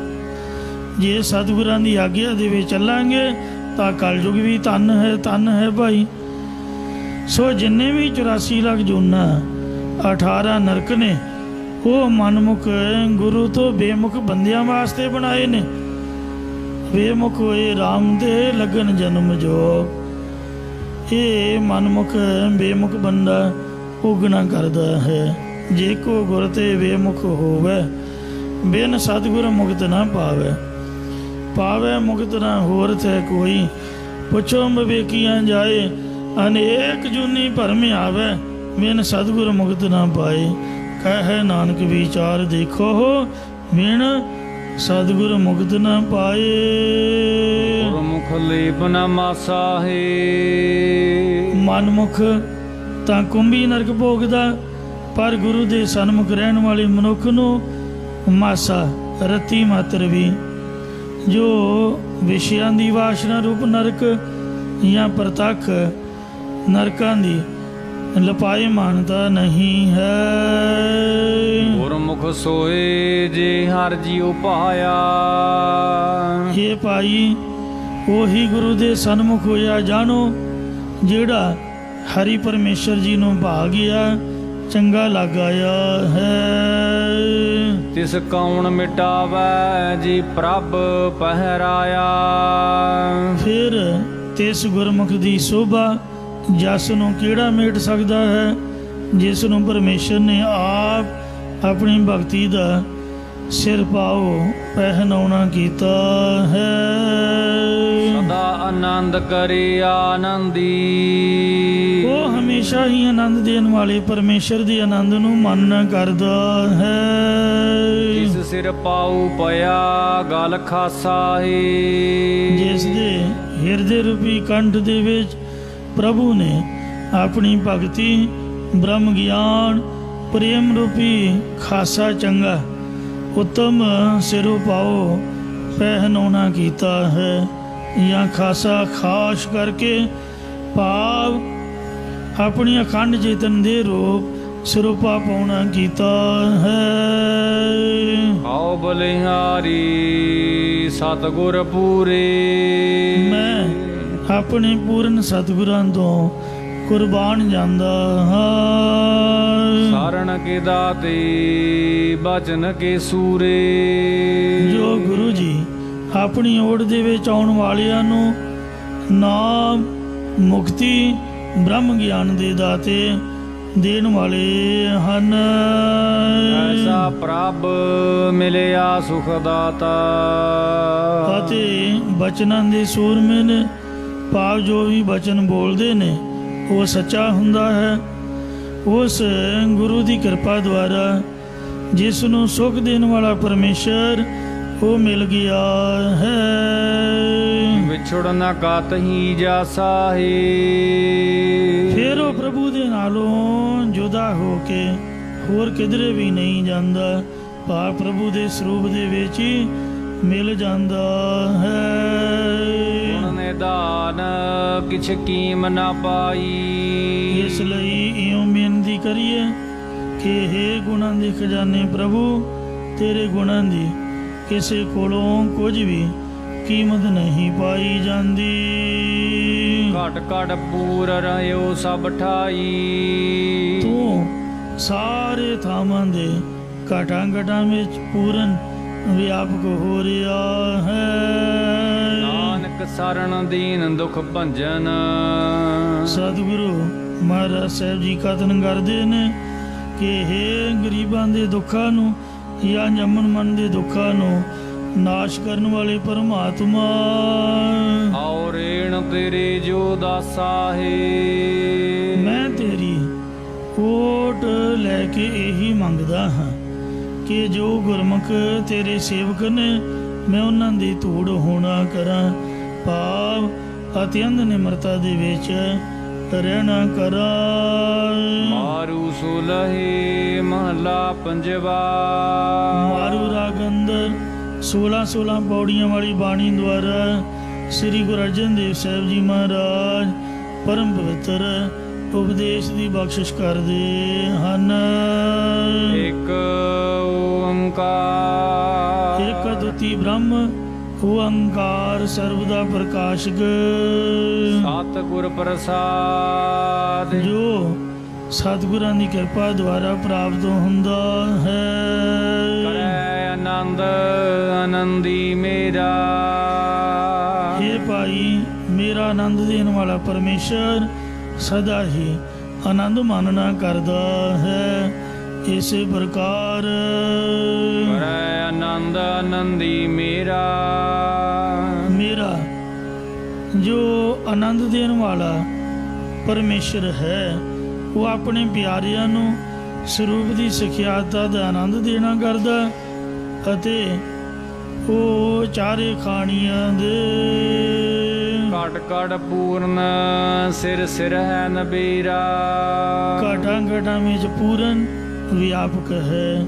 ਜੇ ਸਤਿਗੁਰਾਂ ਦੀ ਆਗਿਆ ਦੇ ਵਿੱਚ ਚੱਲਾਂਗੇ ਤਾਂ ਕਲਯੁਗ ਵੀ ਧਨ ਹੈ ਭਾਈ। ਸੋ ਜਿੰਨੇ ਵੀ 84 ਲੱਖ ਜੂਨਾਂ 18 ਨਰਕ ਨੇ ਉਹ ਮਨਮੁਖ ਗੁਰੂ ਤੋਂ ਬੇਮੁਖ ਬੰਦਿਆਂ ਵਾਸਤੇ ਬਣਾਏ ਨੇ। ਬੇਮੁਖ ਹੋਏ ਰਾਮ ਦੇ ਲਗਨ ਜਨਮ ਜੋਗ। ਇਹ ਮਨਮੁਖ ਬੇਮੁਖ ਬੰਦਾ ਉਗਣਾ ਕਰਦਾ ਹੈ। ਜੇ ਕੋ ਗੁਰ ਤੇ ਬੇਮੁਖ ਹੋਵੇ ਬਿਨ ਸਤਿਗੁਰ ਮੁਕਤ ਨਾ ਪਾਵੇ ਮੁਕਤ ਨਾ ਹੋਰ ਤੇ ਕੋਈ। ਪੁੱਛੋ ਵਿਵੇਕੀਆਂ ਜਾਏ ਅਨੇਕ ਜੂਨੀ ਭਰਮ ਆਵੇ ਬਿਨ ਸਤਿਗੁਰ ਮੁਕਤ ਨਾ ਪਾਏ। ਕਹੈ ਨਾਨਕ ਵਿਚਾਰ ਦੇਖੋ ਬਿਨ ਸਤਿਗੁਰ ਮੁਕਤ ਨਾ ਪਾਏ। ਗੁਰਮੁਖ ਲੇਪ ਨ ਮਾਸਾ ਹੈ। ਮਨਮੁਖ ਤਾਂ ਕੁੰਭੀ ਨਰਕ ਭੋਗਦਾ, ਪਰ ਗੁਰੂ ਦੇ ਸਨਮੁਖ ਰਹਿਣ ਵਾਲੇ ਮਨੁੱਖ ਨੂੰ ਮਾਸਾ ਰਤੀ ਮਾਤਰ ਵੀ ਜੋ ਵਿਸ਼ਿਆਂ ਦੀ ਵਾਸ਼ਨਾ ਰੂਪ ਨਰਕ ਜਾਂ ਪ੍ਰਤੱਖ ਨਰਕਾਂ ਦੀ ਲਪਾਏ ਮਾਨਤਾ ਨਹੀਂ ਹੈ। ਗੁਰਮੁਖ ਸੋਏ ਜੇ ਹਰ ਜੀਉ ਪਾਇਆ। ਇਹ ਭਾਈ ਉਹੀ ਗੁਰੂ ਦੇ ਸਨਮੁਖ ਹੋਇਆ ਜਾਣੋ ਜਿਹੜਾ ਹਰੀ ਪਰਮੇਸ਼ਰ ਜੀ ਨੂੰ ਭਾ ਗਿਆ, ਚੰਗਾ ਲੱਗ ਆਇਆ ਹੈ। ਤਿਸ ਕੌਣ ਮਿਟਾਵੈ ਜੀ ਪ੍ਰਭ ਪਹਿਰਾਇਆ। ਫਿਰ ਤਿਸ ਗੁਰਮੁਖ ਦੀ ਸੋਭਾ ਜਸ ਨੂੰ ਕਿਹੜਾ ਮੇਟ ਸਕਦਾ ਹੈ, ਜਿਸ ਨੂੰ ਪਰਮੇਸ਼ਰ ਨੇ ਆਪ ਆਪਣੀ ਭਗਤੀ ਦਾ ਸਿਰ ਪਾਓ ਪਹਿਨਾਉਣਾ ਕੀਤਾ ਹੈ। ਸਦਾ ਆਨੰਦ ਕਰੇ ਆਨੰਦੀ। ਉਹ ਹਮੇਸ਼ਾ ਹੀ ਆਨੰਦ ਦੇਣ ਵਾਲੇ ਪਰਮੇਸ਼ਰ ਦੇ ਆਨੰਦ ਨੂੰ ਮੰਨ ਕਰਦਾ ਹੈ। ਜਿਸ ਸਿਰ ਪਾਉ ਪਿਆ ਗਲ ਖਾਸਾ ਹੈ। ਜਿਸ ਦੇ ਹਿਰਦੇ ਰੂਪੀ ਕੰਠ ਦੇ ਵਿੱਚ ਪ੍ਰਭੂ ਨੇ ਆਪਣੀ ਭਗਤੀ ਬ੍ਰਹਮ ਗਿਆਨ ਪ੍ਰੇਮ ਰੂਪੀ ਖਾਸਾ ਚੰਗਾ ਉੱਤਮ ਸਿਰੋਂ ਪਾਓ ਪਹਿਨਾਉਣਾ ਕੀਤਾ ਹੈ। ਜਾਂ ਖਾਸਾ ਖਾਸ ਕਰਕੇ ਭਾਵ ਆਪਣੀ ਅਖੰਡ ਚੇਤਨ ਦੇ ਰੂਪ ਸਰੂਪਾ ਪਾਉਣਾ ਕੀਤਾ ਹੈ। ਆਓ ਬਲਿਹਾਰੀ ਸਤਿਗੁਰ ਪੂਰੇ। ਮੈਂ ਆਪਣੇ ਪੂਰਨ ਸਤਿਗੁਰਾਂ ਤੋਂ ਕੁਰਬਾਨ ਜਾਂਦਾ ਹਾਂ। ਸਾਰਣ ਕੇ ਦਾਤੇ ਬਚਨ ਕੇ ਸੂਰੇ। ਜੋ ਗੁਰੂ ਜੀ ਆਪਣੀ ਓਟ ਦੇ ਵਿੱਚ ਆਉਣ ਵਾਲਿਆਂ ਨੂੰ ਨਾਮ ਮੁਕਤੀ ਬ੍ਰਹਮ ਗਿਆਨ ਦੇ ਦਾਤੇ ਦੇਣ ਵਾਲੇ ਹਨ। ਐਸਾ ਪ੍ਰਭ ਮਿਲਿਆ ਸੁਖ ਦਾਤਾ। ਅਤੇ ਬਚਨਾਂ ਦੇ ਸੂਰਮੇ ਨੇ, ਭਾਵ ਜੋ ਵੀ ਬਚਨ ਬੋਲਦੇ ਨੇ ਉਹ ਸੱਚਾ ਹੁੰਦਾ ਹੈ। ਉਸ ਗੁਰੂ ਦੀ ਕਿਰਪਾ ਦੁਆਰਾ ਜਿਸ ਨੂੰ ਸੁਖ ਦੇਣ ਵਾਲਾ ਪਰਮੇਸ਼ਰ ਉਹ ਮਿਲ ਗਿਆ ਹੈ। ਵਿਛੜ ਨਾ ਕਾਤਹੀ ਜਾਸਾ ਹੈ। ਫਿਰ ਉਹ ਪ੍ਰਭੂ ਦੇ ਨਾਲੋਂ ਜੁਦਾ ਹੋ ਕੇ ਹੋਰ ਕਿਧਰੇ ਵੀ ਨਹੀਂ ਜਾਂਦਾ, ਭਾਵ ਪ੍ਰਭੂ ਦੇ ਸਰੂਪ ਦੇ ਵਿੱਚ ਹੀ ਮਿਲ ਜਾਂਦਾ ਹੈ। ਗੁਣ ਨਿਦਾਨ ਕਿਛ ਕੀਮ ਨਾ ਪਾਈ। ਇਸ ਲਈ ਇਉਂ ਬੇਨਤੀ ਕਰੀਏ ਕਿ ਹੇ ਗੁਣਾਂ ਦੇ ਖਜ਼ਾਨੇ ਪ੍ਰਭੂ, ਤੇਰੇ ਗੁਣਾਂ ਦੀ ਕਿਸੇ ਕੋਲੋਂ ਕੁਝ ਵੀ ਕੀਮਤ ਨਹੀਂ ਪਾਈ ਜਾਂਦੀ। ਘਟ ਘਟ ਪੂਰ ਰਹਿਓ ਸਭ ਠਾਈ। ਤੂੰ ਸਾਰੇ ਥਾਵਾਂ ਦੇ ਘਟਾਂ ਘਟਾਂ ਵਿੱਚ ਪੂਰਨ ਵਿਆਪਕ ਹੋ ਰਿਹਾ ਹੈ। ਨਾਨਕ ਸਰਣ ਦੀਨ ਦੁਖ ਭੰਜਨ। ਸਤਿਗੁਰੂ ਮਹਾਰਾਜ ਸਾਹਿਬ ਜੀ ਕਥਨ ਕਰਦੇ ਨੇ ਕਿ ਹੇ ਗਰੀਬਾਂ ਦੇ ਦੁੱਖਾਂ ਨੂੰ ਜਾਂ ਜੰਮਣ ਮਨ ਦੇ ਦੁੱਖਾਂ ਨੂੰ ਨਾਸ਼ ਕਰਨ ਵਾਲੇ ਪਰਮਾਤਮਾ, ਆਓ ਰੇਣ ਤੇਰੇ ਜੋ ਦਾਸਾ ਹੈ। ਮੈਂ ਤੇਰੀ ਓਟ ਲੈ ਕੇ ਇਹੀ ਮੰਗਦਾ ਹਾਂ ਕਿ ਜੋ ਗੁਰਮੁਖ ਤੇਰੇ ਸੇਵਕ ਨੇ ਮੈਂ ਉਹਨਾਂ ਦੀ ਧੂੜ ਹੋਣਾ ਕਰਾਂ, ਭਾਵ ਅਤਿਅੰਤ ਨਿਮਰਤਾ ਦੇ ਵਿੱਚ ਰਹਿਣਾ ਕਰਾਂ। ਮਾਰੂ ਸੁਲਹੇ ਮਹਲਾ ਪੰਜਵਾ। ਮਾਰੂ ਰਾਗ ਅੰਦਰ 16 ਪੌੜੀਆਂ ਵਾਲੀ ਬਾਣੀ ਦੁਆਰਾ ਸ੍ਰੀ ਗੁਰੂ ਅਰਜਨ ਦੇਵ ਸਾਹਿਬ ਜੀ ਮਹਾਰਾਜ ਪਰਮ ਪਵਿੱਤਰ ਉਪਦੇਸ਼ ਦੀ ਬਖਸ਼ਿਸ਼ ਕਰਦੇ ਹਨ। ਇੱਕ ਓੰਕਾਰ ਇੱਕ ਅਦੁੱਤੀ ਬ੍ਰਹਮ ਓੰਕਾਰ ਸਰਬਦਾ ਪ੍ਰਕਾਸ਼ਕ ਸਤਿਗੁਰ ਪ੍ਰਸਾਦ ਜੋ ਸਤਿਗੁਰਾਂ ਦੀ ਕਿਰਪਾ ਦੁਆਰਾ ਪ੍ਰਾਪਤ ਹੁੰਦਾ ਹੈ। ਕਰੈ ਆਨੰਦ ਆਨੰਦੀ ਮੇਰਾ। हे ਭਾਈ, ਮੇਰਾ ਆਨੰਦ ਦੇਣ ਵਾਲਾ ਪਰਮੇਸ਼ਰ ਸਦਾ ਹੀ ਆਨੰਦ ਮਾਨਣਾ ਕਰਦਾ ਹੈ। ਇਸੇ ਪ੍ਰਕਾਰ ਕਰੈ ਆਨੰਦ ਆਨੰਦੀ ਮੇਰਾ। ਮੇਰਾ ਜੋ ਆਨੰਦ ਦੇਣ ਵਾਲਾ ਪਰਮੇਸ਼ਰ ਹੈ, ਉਹ ਆਪਣੇ ਪਿਆਰਿਆਂ ਨੂੰ ਸਰੂਪ ਦੀ ਸਿਖਿਆਤਾ ਦਾ ਆਨੰਦ ਦੇਣਾ ਕਰਦਾ ਅਤੇ ਉਹ ਚਾਰੇ ਖਾਣੀਆਂ ਦੇ ਘਟ ਘਟ ਪੂਰਨ ਸਿਰ ਸਿਰ ਹੈ ਨਬੀਰਾ। ਘਾਟਾਂ ਘਾਟਾਂ ਵਿੱਚ ਪੂਰਨ ਵਿਆਪਕ ਹੈ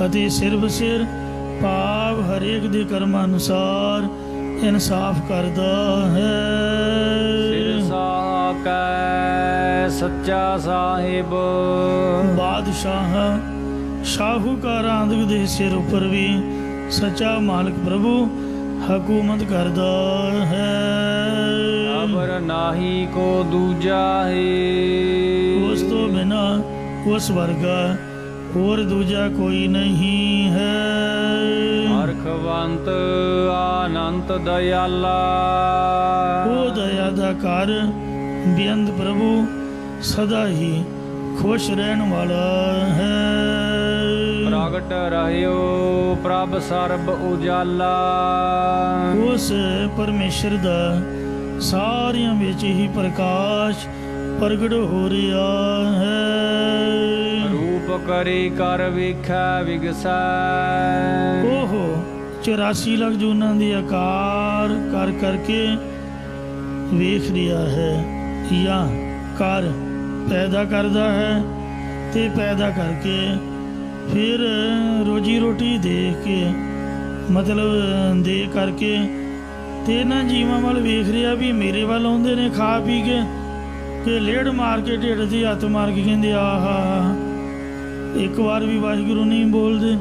ਅਤੇ ਸਿਰ ਬਸਿਰ ਭਾਵ ਹਰੇਕ ਦੇ ਕਰਮਾਂ ਅਨੁਸਾਰ ਇਨਸਾਫ ਕਰਦਾ ਹੈ। ਸਿਰ ਸਾਕੈ ਸੱਚਾ ਸਾਹਿਬ। ਬਾਦਸ਼ਾਹ ਸ਼ਾਹੂਕਾਰਾਂ ਦੇ ਸਿਰ ਉੱਪਰ ਵੀ ਸੱਚਾ ਮਾਲਕ ਪ੍ਰਭੂ ਹਕੂਮਤ ਕਰਦਾ ਹੈ। ਅਬਰ ਨਾਹੀ ਕੋ ਦੂਜਾ ਹੈ। ਉਸ ਤੋਂ ਬਿਨਾ ਉਸ ਵਰਗਾ ਹੋਰ ਦੂਜਾ ਕੋਈ ਨਹੀਂ ਹੈ। ਹਰਖਵੰਤ ਆਨੰਤ ਦਇਆਲਾ। ਉਹ ਦਇਆ ਦਾ ਘਰ ਬੇਅੰਤ ਪ੍ਰਭੂ ਸਦਾ ਹੀ ਖੁਸ਼ ਰਹਿਣ ਵਾਲਾ ਹੈ। ਪ੍ਰਗਟ ਰਹਿਓ ਪ੍ਰਭ ਸਰਬ ਉਜਾਲਾ। ਉਸ ਪਰਮੇਸ਼ਰ ਦਾ ਸਾਰਿਆਂ ਵਿੱਚ ਹੀ ਪ੍ਰਕਾਸ਼ ਪ੍ਰਗਟ ਹੋ ਰਿਹਾ ਹੈ। ਰੂਪ ਕਰੀ ਕਰ ਵੇਖੈ ਵਿਗਸੈ। ਉਹ 84 ਲੱਖ ਜੂਨਾਂ ਦੇ ਆਕਾਰ ਕਰ ਕਰਕੇ ਵੇਖ ਰਿਹਾ ਹੈ ਜਾਂ ਕਰ ਪੈਦਾ ਕਰਦਾ ਹੈ ਤੇ ਪੈਦਾ ਕਰਕੇ ਫਿਰ ਰੋਜੀ ਰੋਟੀ ਦੇ ਕੇ ਮਤਲਬ ਦੇ ਕਰਕੇ ਤੇ ਇਹਨਾਂ ਜੀਵਾਂ ਵੱਲ ਵੇਖ ਰਿਹਾ ਵੀ ਮੇਰੇ ਵੱਲ ਆਉਂਦੇ ਨੇ ਖਾ ਪੀ ਕੇ ਕਿ ਲੇੜ ਮਾਰ ਕੇ ਢਿੱਡ ਦੀ ਹੱਥ ਮਾਰ ਕੇ ਕਹਿੰਦੇ ਆਹਾ, ਇੱਕ ਵਾਰ ਵੀ ਵਾਹਿਗੁਰੂ ਨਹੀਂ ਬੋਲਦੇ।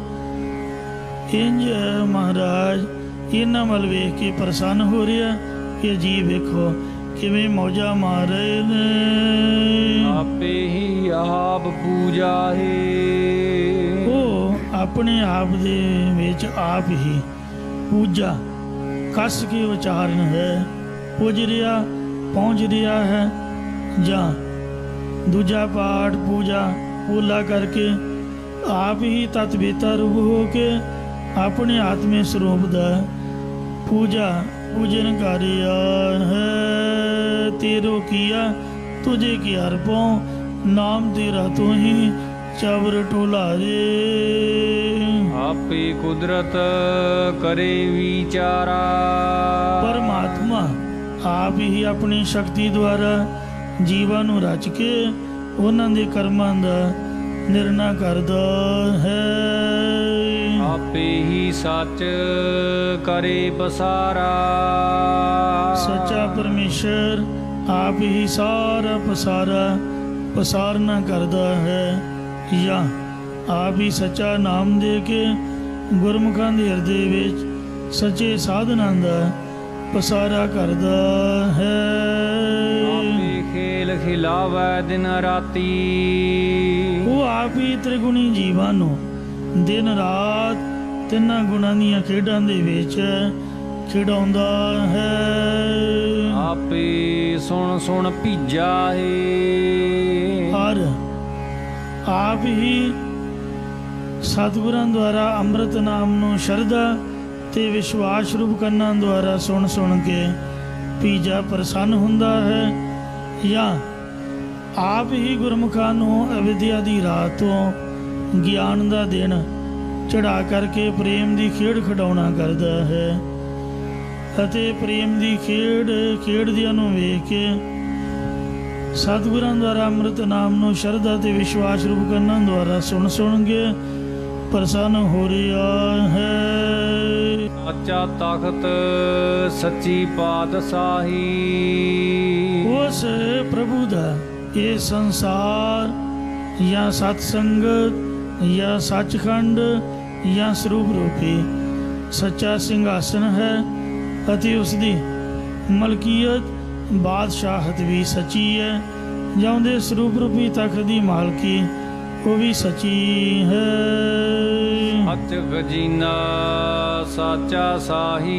ਇੰਜ ਮਹਾਰਾਜ ਇਹਨਾਂ ਵੱਲ ਵੇਖ ਕੇ ਪ੍ਰਸੰਨ ਹੋ ਰਿਹਾ ਕਿ ਜੀ ਵੇਖੋ ਕਿਵੇਂ ਮੌਜਾਂ ਮਾਰ ਰਹੇ ਨੇ। ਆਪੇ ਹੀ ਆਪ ਪੂਜਾ ਹੈ। ਉਹ ਆਪਣੇ ਆਪ ਦੇ ਵਿੱਚ ਆਪ ਹੀ ਪੂਜਾ ਕਸ ਕੇ ਉਚਾਰਨ ਹੈ। ਪੁੱਜ ਰਿਹਾ ਪਹੁੰਚ ਰਿਹਾ ਹੈ ਜਾਂ ਦੂਜਾ ਪਾਠ ਪੂਜਾ ਪੂਲਾ ਕਰਕੇ ਆਪ ਹੀ ਤਤਵੇਤਾ ਰੂਪ ਹੋ ਕੇ ਆਪਣੇ ਆਤਮੇ ਸਰੂਪ ਦਾ ਪੂਜਾ पूजन कार्या है। तेरो किया तुझे किया अर्पों, नाम तेरा तू ही चावर टोला रे। आपे कुदरत करे विचारा। परमात्मा आप ही अपनी शक्ति द्वारा जीवां नूं रच के उन्हां दे कर्मां दा निर्णय करदा है। आपे ही सच करे पसारा। सच्चा परमेश्वर आप ही सारा पसारा पसारना करता है। या आप ही सच्चा नाम दे के गुरमुखां दे हृदय विच सच्चे साधनां दा पसारा करता है। आपे खेल खिलावै दिन राती। वो आप ही त्रिगुणी जीवां नूं दिन रात तिन्हां गुणां दीयां खेडां दे विच खिडाउंदा है। आपे सुन सुन भीजा है। और आप ही सतगुरां द्वारा अंमृत नाम नूं शरधा ते विश्वास रूप करना द्वारा सुन सुन के भीजा प्रसन्न हुंदा है। या आप ही गुरमुखां नूं अविद्या दी रात तों ਗਿਆਨ ਦਾ ਦਿਨ ਚੜਾ ਕਰਕੇ ਪ੍ਰੇਮ ਦੀ ਖੇਡ ਖਿਡਾਉਣਾ ਕਰਦਾ ਹੈ ਅਤੇ ਪ੍ਰੇਮ ਦੀ ਖੇਡ ਖੇਡਦਿਆਂ ਨੂੰ ਵੇਖ ਕੇ ਸਤਿਗੁਰਾਂ ਦੁਆਰਾ ਅੰਮ੍ਰਿਤ ਨਾਮ ਨੂੰ ਸ਼ਰਧਾ ਤੇ ਵਿਸ਼ਵਾਸ ਰੂਪ ਕਰਨਾ ਦੁਆਰਾ ਸੁਣ ਕੇ ਪ੍ਰਸੰਨ ਹੋ ਰਿਹਾ ਹੈ। ਸੱਚਾ ਤਖਤ ਸੱਚੀ ਪਾਤਸ਼ਾਹੀ। ਉਸ ਪ੍ਰਭੂ ਦਾ ਇਹ ਸੰਸਾਰ ਜਾਂ ਸਤ ਸੰਗਤ या सचखंड या स्वरूप रूपी सच्चा सिंहासन है ਅਤੇ ਉਸ ਦੀ ਮਲਕੀਅਤ ਬਾਦਸ਼ਾਹਤ ਵੀ ਸੱਚੀ ਹੈ। ਜਾਂ ਉਹਦੇ ਸਰੂਪ ਰੂਪੀ ਤਖਤ ਦੀ ਮਾਲਕੀ ਉਹ ਵੀ ਸੱਚੀ ਹੈ। ਸੱਚ ਖਜ਼ੀਨਾ ਸਾਚਾ ਸਾਹੀ।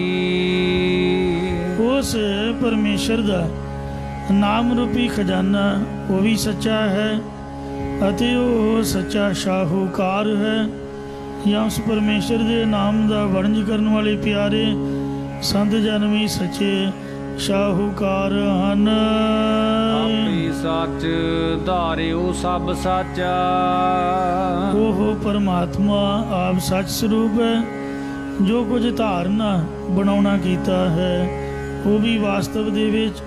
ਉਸ ਪਰਮੇਸ਼ਰ ਦਾ ਨਾਮ ਰੂਪੀ ਖਜ਼ਾਨਾ ਉਹ ਵੀ ਸੱਚਾ ਹੈ ਅਤੇ ਉਹ ਸੱਚਾ ਸ਼ਾਹੂਕਾਰ ਹੈ। ਜਾਂ ਉਸ ਪਰਮੇਸ਼ਰ ਦੇ ਨਾਮ ਦਾ ਵਣਜ ਕਰਨ ਵਾਲੇ ਪਿਆਰੇ ਸੰਤ ਜਨ ਵੀ ਸੱਚੇ ਸ਼ਾਹੂਕਾਰ ਹਨ। ਆਪੇ ਸੱਚ ਧਾਰਿਓ ਸਭ ਸਾਚਾ। ਉਹ ਪਰਮਾਤਮਾ ਆਪ ਸੱਚ ਸਰੂਪ ਹੈ। ਜੋ ਕੁਝ ਧਾਰਨਾ ਬਣਾਉਣਾ ਕੀਤਾ ਹੈ ਉਹ ਵੀ ਵਾਸਤਵ ਦੇ ਵਿੱਚ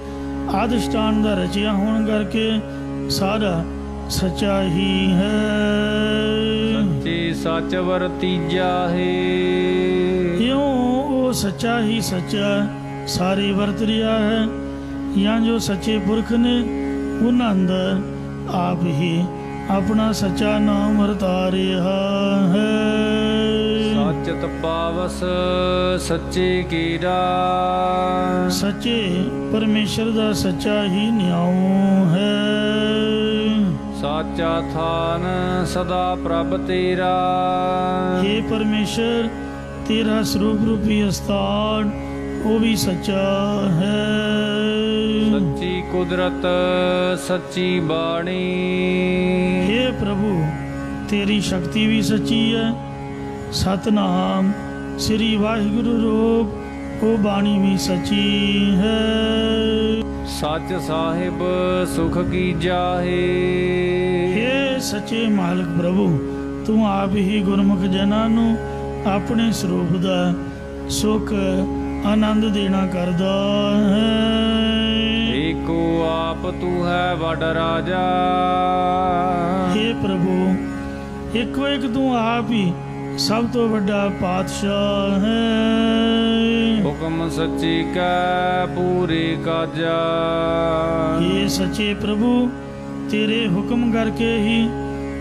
ਆਦਿਸ਼ਟਾਨ ਦਾ ਰਚਿਆ ਹੋਣ ਕਰਕੇ ਸਾਰਾ ਸੱਚਾ ਹੀ ਹੈ। ਸੱਚੇ ਸੱਚ ਵਰਤੀਜਾ ਹੈ। ਇਉਂ ਉਹ ਸੱਚਾ ਹੀ ਸੱਚਾ ਸਾਰੇ ਵਰਤ ਰਿਹਾ ਹੈ। ਜਾਂ ਜੋ ਸੱਚੇ ਪੁਰਖ ਨੇ ਉਹਨਾਂ ਅੰਦਰ ਆਪ ਹੀ ਆਪਣਾ ਸੱਚਾ ਨਾਮ ਵਰਤਾ ਰਿਹਾ ਹੈ। ਸੱਚਤ ਪਾਵਸ ਸੱਚੇ ਕੀਰਾ। ਸੱਚੇ ਪਰਮੇਸ਼ਰ ਦਾ ਸੱਚਾ ਹੀ ਨਿਆਉ ਹੈ। ਸਾਚਾ ਥਾਨ ਸਦਾ ਪ੍ਰਭ ਤੇਰਾ। हे ਪਰਮੇਸ਼ਰ ਤੇਰਾ ਸਰੂਪ ਰੂਪੀ ਅਸਥਾਨ ਉਹ ਵੀ ਸੱਚਾ ਹੈ। ਸੱਚੀ ਕੁਦਰਤ ਸੱਚੀ ਬਾਣੀ। हे ਪ੍ਰਭੂ ਤੇਰੀ ਸ਼ਕਤੀ ਵੀ ਸੱਚੀ ਹੈ। ਸਤਨਾਮ ਸ੍ਰੀ ਵਾਹਿਗੁਰੂ ਰੂਪ ਉਹ ਬਾਣੀ ਵੀ ਸੱਚੀ ਹੈ। ਸੱਚ ਸਾਹਿਬ ਸੁਖ ਕੀ ਜਾਹੇ। हे ਸੱਚੇ ਮਾਲਕ ਪ੍ਰਭੂ ਤੂੰ ਆਪ ਹੀ ਗੁਰਮੁਖ ਜਨਾਂ ਨੂੰ ਆਪਣੇ ਸਰੂਪ ਦਾ ਸੁਖ ਆਨੰਦ ਦੇਣਾ ਕਰਦਾ ਹੈ। ਏਕੋ ਆਪ ਤੂੰ ਹੈ ਵੱਡ ਰਾਜਾ। हे ਪ੍ਰਭੂ ਇੱਕੋ ਇੱਕ ਤੂੰ ਆਪ ਹੀ ਸਭ ਤੋਂ ਵੱਡਾ ਪਾਤਸ਼ਾਹ ਹੈ। ਹੁਕਮ ਸੱਚੀ ਕੈ ਪੂਰੇ ਕਾਜਾ। हे ਸੱਚੇ ਪ੍ਰਭੂ ਤੇਰੇ ਹੁਕਮ ਕਰਕੇ ਹੀ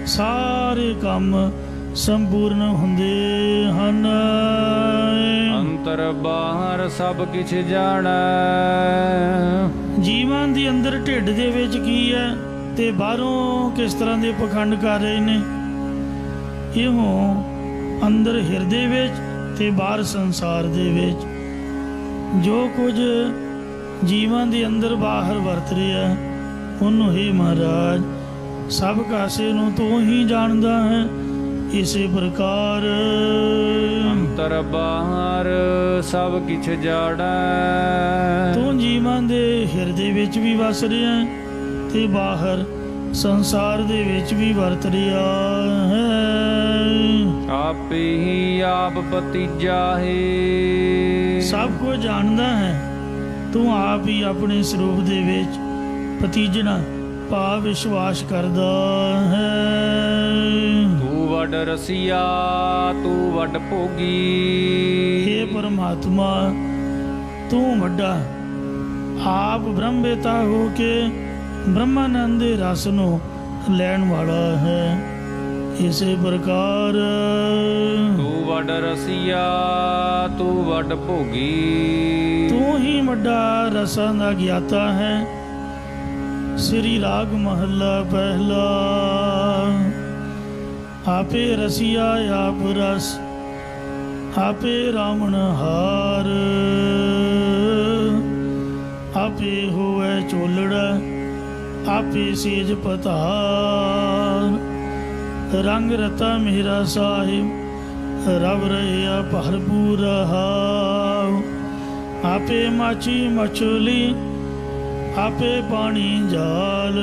ਸਾਰੇ ਕੰਮ ਸੰਪੂਰਨ ਹੁੰਦੇ ਹਨ। ਅੰਤਰ ਬਾਹਰ ਸਭ ਕਿਛ ਜਾਣੈ। ਜੀਵਾਂ ਦੇ ਅੰਦਰ ਢਿੱਡ ਦੇ ਵਿੱਚ ਕੀ ਹੈ ਤੇ ਬਾਹਰੋਂ ਕਿਸ ਤਰ੍ਹਾਂ ਦੇ ਪਖੰਡ ਕਰ ਰਹੇ ਨੇ। ਇਹੋ ਅੰਦਰ ਹਿਰਦੇ ਵਿੱਚ ਤੇ ਬਾਹਰ ਸੰਸਾਰ ਦੇ ਵਿੱਚ ਜੋ ਕੁਝ ਜੀਵਾਂ ਦੇ ਅੰਦਰ ਬਾਹਰ ਵਰਤ ਰਿਹਾ ਉਹਨੂੰ ਹੀ ਮਹਾਰਾਜ ਸਭ ਕਾਸੇ ਨੂੰ ਤੂੰ ਹੀ ਜਾਣਦਾ ਹੈ। ਇਸੇ ਪ੍ਰਕਾਰ ਅੰਤਰ ਬਾਹਰ ਸਭ ਕਿਛ ਜਾਣੈ। ਤੂੰ ਜੀਵਾਂ ਦੇ ਹਿਰਦੇ ਵਿੱਚ ਵੀ ਵਸ ਰਿਹਾ ਤੇ ਬਾਹਰ ਸੰਸਾਰ ਦੇ ਵਿੱਚ ਵੀ ਵਰਤ ਰਿਹਾ ਹੈ। ਆਪੇ ਹੀ ਆਪ ਪਤੀਜਾ ਹੈ। ਸਭ ਕੁਝ ਜਾਣਦਾ ਹੈ। ਤੂੰ ਆਪ ਹੀ ਆਪਣੇ ਸਰੂਪ ਦੇ ਵਿੱਚ ਪਤੀਜਣਾ ਭਾਵ ਵਿਸ਼ਵਾਸ ਕਰਦਾ ਹੈ। ਤੂੰ ਵੱਡ ਰਸੀਆ ਤੂੰ ਵੱਡ ਭੋਗੀ। हे ਪਰਮਾਤਮਾ ਤੂੰ ਵੱਡਾ ਆਪ ਬ੍ਰਹਮਵੇਤਾ ਹੋ ਕੇ ਬ੍ਰਹਮਾਨੰਦ ਦੇ ਰਸ ਨੂੰ ਲੈਣ ਵਾਲਾ ਹੈ। ਇਸੇ ਪ੍ਰਕਾਰ ਤੂੰ ਵੱਡ ਰਸੀਆ ਤੂੰ ਵੱਡ ਭੋਗੀ। ਤੂੰ ਹੀ ਵੱਡਾ ਰਸਾਂ ਦਾ ਗਿਆਤਾ ਹੈ। ਸ੍ਰੀ ਰਾਗ ਮਹੱਲਾ ਪਹਿਲਾ। ਆਪੇ ਰਸੀਆ ਆਪ ਰਸ ਆਪੇ ਰਾਮਣ ਹਾਰ। ਆਪੇ ਹੋਵੇ ਚੋਲੜਾ ਆਪੇ ਸੇਜ ਪਤਾਰ। ਰੰਗ ਰਤਾ ਮੇਰਾ ਸਾਹਿਬ ਰਵ ਰਹਿਆ ਭਰਪੂਰ ਹਾਉ। ਆਪੇ ਮਾਛੀ ਮਛਲੀ ਆਪੇ ਪਾਣੀ ਜਾਲ।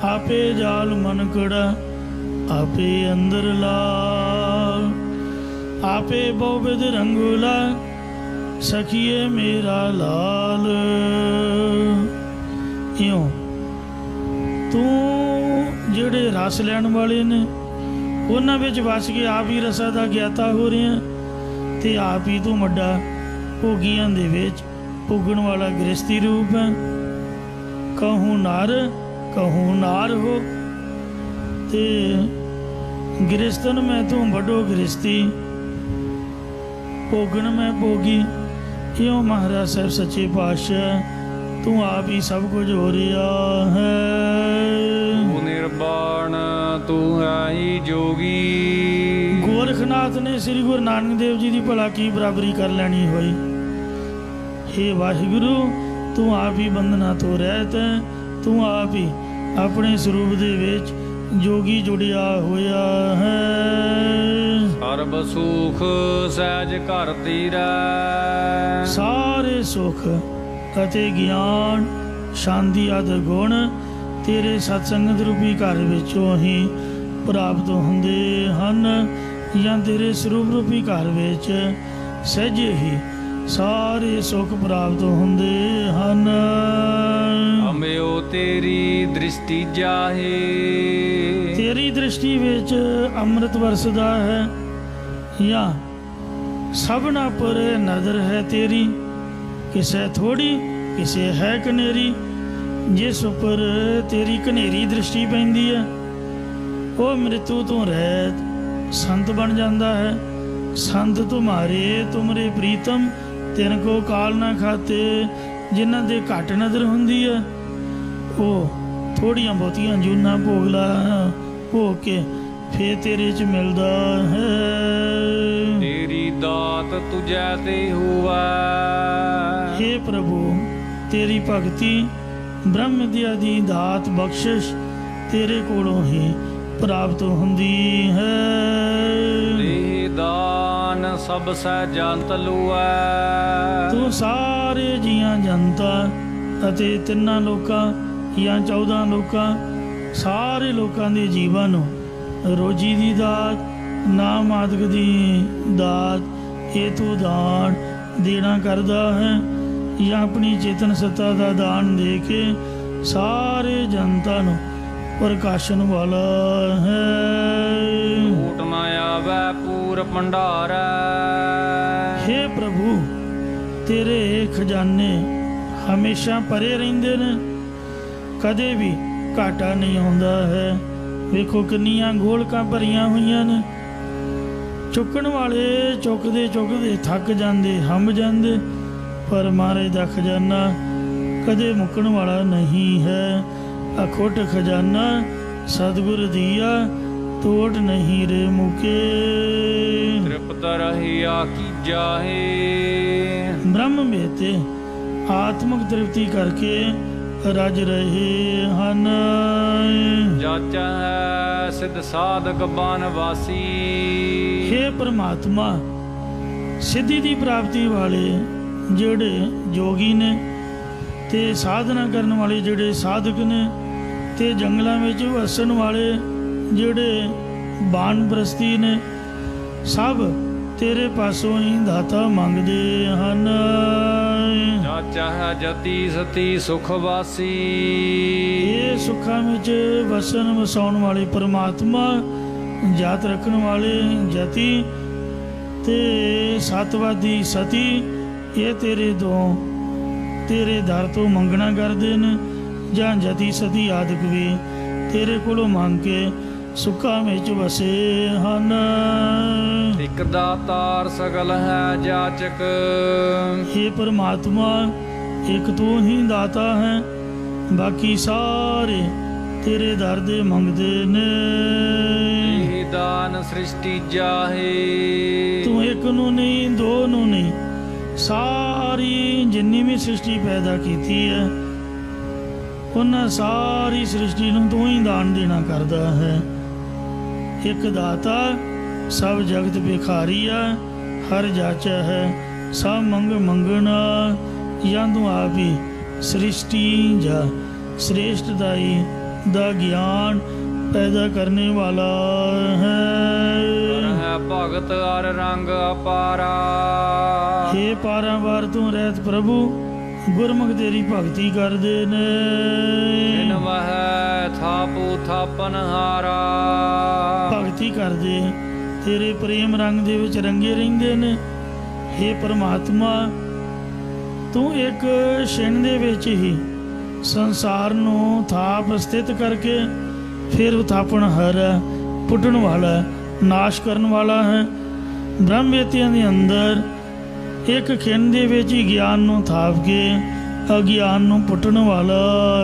ਆਪੇ ਜਾਲ ਮਨਕੜਾ ਆਪੇ ਅੰਦਰ ਲਾਲ। ਆਪੇ ਬਹੁਵਿਧ ਰੰਗੂਲਾ ਸਖੀਏ ਮੇਰਾ ਲਾਲ। ਇਉਂ ਤੂੰ ਜਿਹੜੇ ਰਸ ਲੈਣ ਵਾਲੇ ਨੇ ਉਹਨਾਂ ਵਿੱਚ ਵਸ ਕੇ ਆਪ ਹੀ ਰਸਾਂ ਦਾ ਗਿਆਤਾ ਹੋ ਰਿਹਾ ਤੇ ਆਪ ਹੀ ਤੂੰ ਵੱਡਾ ਭੋਗੀਆਂ ਦੇ ਵਿੱਚ ਭੋਗਣ ਵਾਲਾ ਗ੍ਰਸਤੀ ਰੂਪ ਹੈ। ਕਹੂੰ ਨਾਰ ਹੋ ਤੇ ਗ੍ਰਸਤਨ ਮੈਂ ਤੂੰ ਵੱਡੋ ਗ੍ਰਸਤੀ। ਭੋਗਣ ਮੈਂ ਭੋਗੀ। ਇਉਂ ਮਹਾਰਾਜ ਸਾਹਿਬ ਸੱਚੇ ਪਾਤਸ਼ਾਹ ਤੂੰ ਆਪ ਹੀ ਸਭ ਕੁਝ ਹੋ ਰਿਹਾ ਹੈ। ਤੂੰ ਨਿਰਵਾਣ ਤੂੰ ਹੈ ਹੀ ਜੋਗੀ। ਗੋਰਖਨਾਥ ਨੇ ਸ੍ਰੀ ਗੁਰੂ ਨਾਨਕ ਦੇਵ ਜੀ ਦੀ ਭਲਾ ਕੀ ਬਰਾਬਰੀ ਕਰ ਲੈਣੀ ਹੋਈ। हे ਵਾਹਿਗੁਰੂ ਤੂੰ ਆਪ ਹੀ ਬੰਧਨਾਂ ਤੋਂ ਰਹਿਤ ਹੈ। ਤੂੰ ਆਪ ਹੀ ਆਪਣੇ ਸਰੂਪ ਦੇ ਵਿੱਚ ਜੋਗੀ ਜੁੜਿਆ ਹੋਇਆ ਹੈ। ਸਰਬ ਸੁਖ ਸਹਿਜ ਘਰ ਤੇਰਾ। ਸਾਰੇ ਸੁਖ ਅਤੇ ਗਿਆਨ ਸ਼ਾਂਤੀ ਆਦਿ ਗੁਣ ਤੇਰੇ ਸਤਸੰਗਤ ਰੂਪੀ ਘਰ ਵਿੱਚੋਂ ਹੀ ਪ੍ਰਾਪਤ ਹੁੰਦੇ ਹਨ, ਜਾਂ ਤੇਰੇ ਸਰੂਪ ਰੂਪੀ ਘਰ ਵਿੱਚ ਸਹਿਜੇ ਹੀ ਸਾਰੇ ਸੁਖ ਪ੍ਰਾਪਤ ਹੁੰਦੇ ਹਨ। ਅੰਮਿਓ ਤੇਰੀ ਦ੍ਰਿਸ਼ਟੀ ਜਾਹੇ। ਤੇਰੀ ਦ੍ਰਿਸ਼ਟੀ ਵਿੱਚ ਅੰਮ੍ਰਿਤ ਵਰਸਦਾ ਹੈ, ਜਾਂ ਸਭਨਾ ਪਰ ਨਜ਼ਰ ਹੈ ਤੇਰੀ। ਕਿਸੇ ਥੋੜੀ ਕਿਸੇ ਹੈ ਕਨੇਰੀ। ਜਿਸ ਉੱਪਰ ਤੇਰੀ ਕਨੇਰੀ ਦ੍ਰਿਸ਼ਟੀ ਪੈਂਦੀ ਹੈ ਉਹ ਮ੍ਰਿਤੂ ਤੋਂ ਰਹਿਤ ਸੰਤ ਬਣ ਜਾਂਦਾ ਹੈ। ਸੰਤ ਤੁਮਾਰੇ ਤੁਮਰੇ ਪ੍ਰੀਤਮ ਤਿਨ ਕੋ ਕਾਲ ਨਾ ਖਾਤੇ। ਜਿਨ੍ਹਾਂ ਦੇ ਘੱਟ ਨਜ਼ਰ ਹੁੰਦੀ ਹੈ ਉਹ ਥੋੜੀਆਂ ਬਹੁਤੀਆਂ ਜੂਨਾਂ ਭੋਗਲਾ ਹੋ ਕੇ ਫੇਰ ਤੇਰੇ 'ਚ ਮਿਲਦਾ ਹੈ। ਤੇਰੀ ਦਾਤ ਤੁਝੈ ਤੇ ਹੋਵੈ। हे ਪ੍ਰਭੂ ਤੇਰੀ ਭਗਤੀ ਬ੍ਰਹਮ ਵਿਦਿਆ ਦੀ ਦਾਤ ਬਖਸ਼ਿਸ਼ ਤੇਰੇ ਕੋਲੋਂ ਹੀ ਪ੍ਰਾਪਤ ਹੁੰਦੀ ਹੈ। ਤੇ ਦਾਨ ਸਭ ਸਹਿ ਜੰਤ ਲੂਐ। ਤੂੰ ਸਾਰੇ ਜੀਆਂ ਜਨਤਾ ਅਤੇ ਤਿੰਨਾਂ ਲੋਕਾਂ ਜਾਂ 14 ਲੋਕਾਂ ਸਾਰੇ ਲੋਕਾਂ ਦੇ ਜੀਵਾਂ ਨੂੰ ਰੋਜੀ ਦੀ ਦਾਤ ਨਾਮ ਆਦਿਕ ਦੀ ਦਾਤ ਇਹ ਤੂੰ ਦਾਨ ਦੇਣਾ ਕਰਦਾ ਹੈ, ਜਾਂ ਆਪਣੀ ਚੇਤਨ ਸੱਤਾ ਦਾ ਦਾਨ ਦੇ ਕੇ ਸਾਰੇ ਜਨਤਾ ਨੂੰ ਪ੍ਰਕਾਸ਼ਨ ਵਾਲਾ ਹੈ। ਝੂਠ ਨਾ ਆਵੈ ਪੂਰ ਭੰਡਾਰੈ। हे ਪ੍ਰਭੂ ਤੇਰੇ ਖਜ਼ਾਨੇ ਹਮੇਸ਼ਾ ਭਰੇ ਰਹਿੰਦੇ ਨੇ, ਕਦੇ ਵੀ ਘਾਟਾ ਨਹੀਂ ਆਉਂਦਾ ਹੈ। ਵੇਖੋ ਕਿੰਨੀਆਂ ਗੋਲਕਾਂ ਭਰੀਆਂ ਹੋਈਆਂ ਨੇ। ਚੁੱਕਣ ਵਾਲੇ ਚੁੱਕਦੇ ਚੁੱਕਦੇ ਥੱਕ ਜਾਂਦੇ ਹੰਬ ਜਾਂਦੇ, ਪਰ ਮਹਾਰਾਜ ਦਾ ਖਜ਼ਾਨਾ ਕਦੇ ਮੁੱਕਣ ਵਾਲਾ ਨਹੀਂ ਹੈ। ਅਖੁੱਟ ਖਜ਼ਾਨਾ ਸਤਿਗੁਰ ਦੀਆ ਤੋਟ ਨਹੀਂ ਰੇ ਮੁਕੇ। ਤ੍ਰਿਪਤ ਰਹਿਆ ਕੀਜਾ ਹੈ। ਬ੍ਰਹਮ ਮੇਤੇ ਆਤਮਕ ਤ੍ਰਿਪਤੀ ਕਰਕੇ ਰਜ ਰਹੇ ਹਨ। ਜਾਚਾ ਹੈ ਸਿਧ ਸਾਧਕ ਬਨਵਾਸੀ। हे ਪ੍ਰਮਾਤਮਾ ਸਿੱਧੀ ਦੀ ਪ੍ਰਾਪਤੀ ਵਾਲੇ ਜਿਹੜੇ ਜੋਗੀ ਨੇ ਤੇ ਸਾਧਨਾ ਕਰਨ ਵਾਲੇ ਜਿਹੜੇ ਸਾਧਕ ਨੇ ਤੇ ਜੰਗਲਾਂ ਵਿੱਚ ਵਸਣ ਵਾਲੇ ਜਿਹੜੇ ਬਾਣਪ੍ਰਸਤੀ ਨੇ ਸਭ ਤੇਰੇ ਪਾਸੋਂ ਹੀ ਦਾਤਾ ਮੰਗਦੇ ਹਨ। ਜਾਚਾ ਹੈ ਜਤੀ ਸਤੀ ਸੁਖ ਵਾਸੀ। ਇਹ ਸੁੱਖਾਂ ਵਿੱਚ ਵਸਣ ਵਸਾਉਣ ਵਾਲੇ ਪਰਮਾਤਮਾ, ਜਾਤ ਰੱਖਣ ਵਾਲੇ ਜਤੀ ਤੇ ਸਤਵਾਦੀ ਸਤੀ ਇਹ ਤੇਰੇ ਦਰ ਤੋਂ ਮੰਗਣਾ ਕਰਦੇ ਨੇ, ਜਾਂ ਜਤੀ ਸਤੀ ਆਦਿਕ ਵੀ ਤੇਰੇ ਕੋਲੋਂ ਮੰਗ ਕੇ ਸੁੱਖਾਂ ਵਿੱਚ ਵਸੇ ਹਨ। ਇਕ ਦਾਤਾਰ ਸਗਲ ਹੈ ਜਾਚਕ। हे परमात्मा ਇੱਕ ਤੂੰ ਹੀ ਦਾਤਾ ਹੈ, ਬਾਕੀ ਸਾਰੇ ਤੇਰੇ ਦਰ ਦੇ ਮੰਗਦੇ ਨੇ। ਇਹ ਦਾਨ ਸ੍ਰਿਸ਼ਟੀ ਜਾਹੇ। ਤੂੰ ਇੱਕ ਨੂੰ ਨਹੀਂ ਦੋ ਨੂੰ ਨਹੀਂ ਸਾਰੀ ਜਿੰਨੀ ਵੀ ਸ੍ਰਿਸ਼ਟੀ ਪੈਦਾ ਕੀਤੀ ਹੈ ਉਹਨਾਂ ਸਾਰੀ ਸ੍ਰਿਸ਼ਟੀ ਨੂੰ ਤੂੰ ਹੀ ਦਾਨ ਦੇਣਾ ਕਰਦਾ ਹੈ। ਇੱਕ ਦਾਤਾ ਸਭ ਜਗਤ ਭਿਖਾਰੀ ਆ, ਹਰ ਜਾਚਾ ਹੈ ਸਭ ਮੰਗਣਾ। ਜਾਂ ਤੂੰ ਆਪ ਹੀ ਸ੍ਰਿਸ਼ਟੀ ਜਾਂ श्रेष्ठदाई दा ज्ञान पैदा करने वाला है। भगत अर रंग अपारा। हे पारावार तू रहत प्रभु गुरमुख तेरी भगती कर दे ने। वह थापू थापन हारा। भगती कर दे तेरे प्रेम रंग दे विच रंगे रहिंदे ने। हे परमात्मा तू एक क्षण दे विच ही संसार नू थाप स्थित करके फिर उथापन हर पुटन वाला नाश करन वाला है। ब्रह्मवेतियां दे अंदर ਇੱਕ ਖਿੰਡ ਦੇ ਵਿੱਚ ਹੀ ਗਿਆਨ ਨੂੰ ਥਾਪ ਕੇ ਅਗਿਆਨ ਨੂੰ ਪੁੱਟਣ ਵਾਲਾ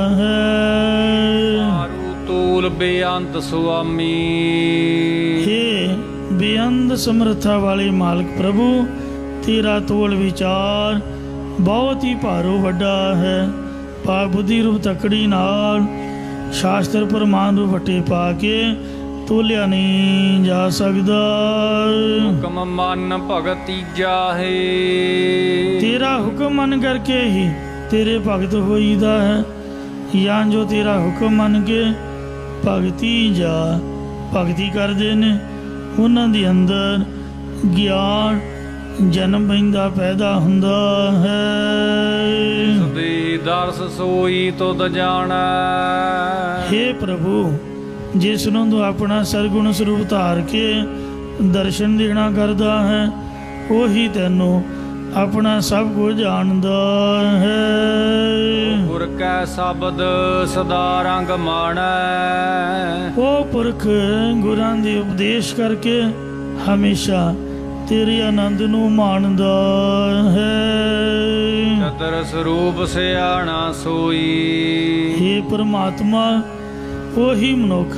ਹੈ। ਮਾਰੂ ਤੂਲ ਬੇਅੰਤ ਸੁਆਮੀ। ਹੇ ਬੇਅੰਤ ਸਮਰੱਥਾ ਵਾਲੇ ਮਾਲਕ ਪ੍ਰਭੂ, ਤੇਰਾ ਤੋਲ ਵਿਚਾਰ ਬਹੁਤ ਹੀ ਭਾਰੋ ਵੱਡਾ ਹੈ। ਪਾਕ ਬੁੱਧੀ ਰੂਪ ਤਕੜੀ ਨਾਲ ਸ਼ਾਸਤਰ ਪ੍ਰਮਾਣ ਰੂਪ ਵੱਟੇ ਪਾ ਕੇ ਤੋਲਿਆ ਨਹੀਂ ਜਾ ਸਕਦਾ। ਹੁਕਮ ਮਨ ਭਗਤੀ ਜਾਹੇ। ਤੇਰਾ ਹੁਕਮ ਮੰਨ ਕਰਕੇ ਹੀ ਤੇਰੇ ਭਗਤ ਹੋਈਦਾ ਹੈ। ਜਾਂ ਜੋ ਤੇਰਾ ਹੁਕਮ ਮੰਨ ਕੇ ਭਗਤੀ ਕਰਦੇ ਨੇ, ਉਹਨਾਂ ਦੇ ਅੰਦਰ ਗਿਆਨ ਜਨਮ ਪੈਂਦਾ ਪੈਦਾ ਹੁੰਦਾ ਹੈ। ਸਦੇ ਦਰਸ ਸੋਈ ਤੁਧ ਜਾਣੈ। ਹੇ ਪ੍ਰਭੂ, ਜਿਸ ਨੂੰ ਤੂੰ ਆਪਣਾ ਸਰਗੁਣ ਸਰੂਪ ਧਾਰ ਕੇ ਦਰਸ਼ਨ ਦੇਣਾ ਕਰਦਾ ਹੈ, ਉਹੀ ਤੈਨੂੰ ਆਪਣਾ ਸਭ ਕੁਝ ਜਾਣਦਾ ਹੈ। ਗੁਰ ਕੈ ਸ਼ਬਦ ਸਦਾ ਰੰਗ ਮਾਣੈ। ਉਹ ਪੁਰਖ ਗੁਰਾਂ ਦੇ ਉਪਦੇਸ਼ ਕਰਕੇ ਹਮੇਸ਼ਾ ਤੇਰੇ ਆਨੰਦ ਨੂੰ ਮਾਣਦਾ ਹੈ। ਚਤਰ ਸਰੂਪ ਸਿਆਣਾ ਸੋਈ। ਹੇ ਪਰਮਾਤਮਾ, ਉਹੀ ਮਨੁੱਖ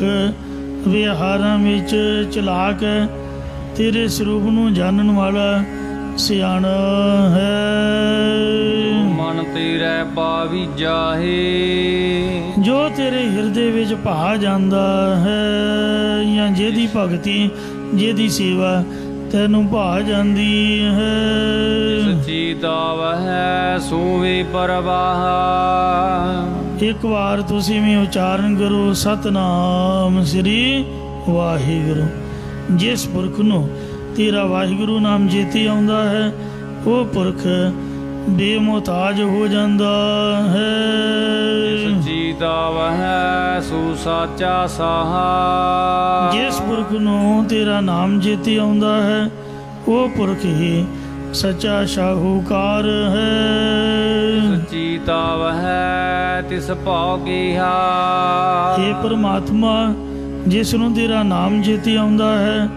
ਵਿਹਾਰਾਂ ਵਿੱਚ ਚਲਾਕ ਹੈ, ਤੇਰੇ ਸਰੂਪ ਨੂੰ ਜਾਣਨ ਵਾਲਾ ਸਿਆਣਾ ਹੈ। ਮਨ ਤੇਰੇ ਪਾਵੀ ਜਾਹੇ। ਜੋ ਤੇਰੇ ਹਿਰਦੇ ਵਿੱਚ ਭਾ ਜਾਂਦਾ ਹੈ, ਜਾਂ ਜਿਹਦੀ ਭਗਤੀ ਜਿਹਦੀ ਸੇਵਾ ਤੈਨੂੰ ਭਾ ਜਾਂਦੀ ਹੈ। ਸੱਚੀ ਦਾਵ ਹੈ ਸੋਵੇ ਪਰਵਾਹ। ਇੱਕ ਵਾਰ ਤੁਸੀਂ ਵੀ ਉਚਾਰਨ ਕਰੋ, ਸਤਨਾਮ ਸ੍ਰੀ ਵਾਹਿਗੁਰੂ। ਜਿਸ ਪੁਰਖ ਨੂੰ ਤੇਰਾ ਵਾਹਿਗੁਰੂ ਨਾਮ ਜੇਤੀ ਆਉਂਦਾ ਹੈ, ਉਹ ਪੁਰਖ ਬੇਮੁਹਤਾਜ ਹੋ ਜਾਂਦਾ ਹੈ। ਸੱਚੀ ਦਾਵ ਹੈ ਸੋ ਸਾਚਾ ਸਾਹਾ। ਜਿਸ ਪੁਰਖ ਨੂੰ ਤੇਰਾ ਨਾਮ ਜੇਤੀ ਆਉਂਦਾ ਹੈ, ਉਹ ਪੁਰਖ ਹੀ ਸੱਚਾ ਸ਼ਾਹੂਕਾਰ ਹੈ। ਸੱਚੀ ਦਾਵ ਹੈ ਤਿਸ ਭਾਉ ਕੀਹਾ। ਹੇ ਪਰਮਾਤਮਾ, ਜਿਸ ਨੂੰ ਤੇਰਾ ਨਾਮ ਜੇਤੀ ਆਉਂਦਾ ਹੈ,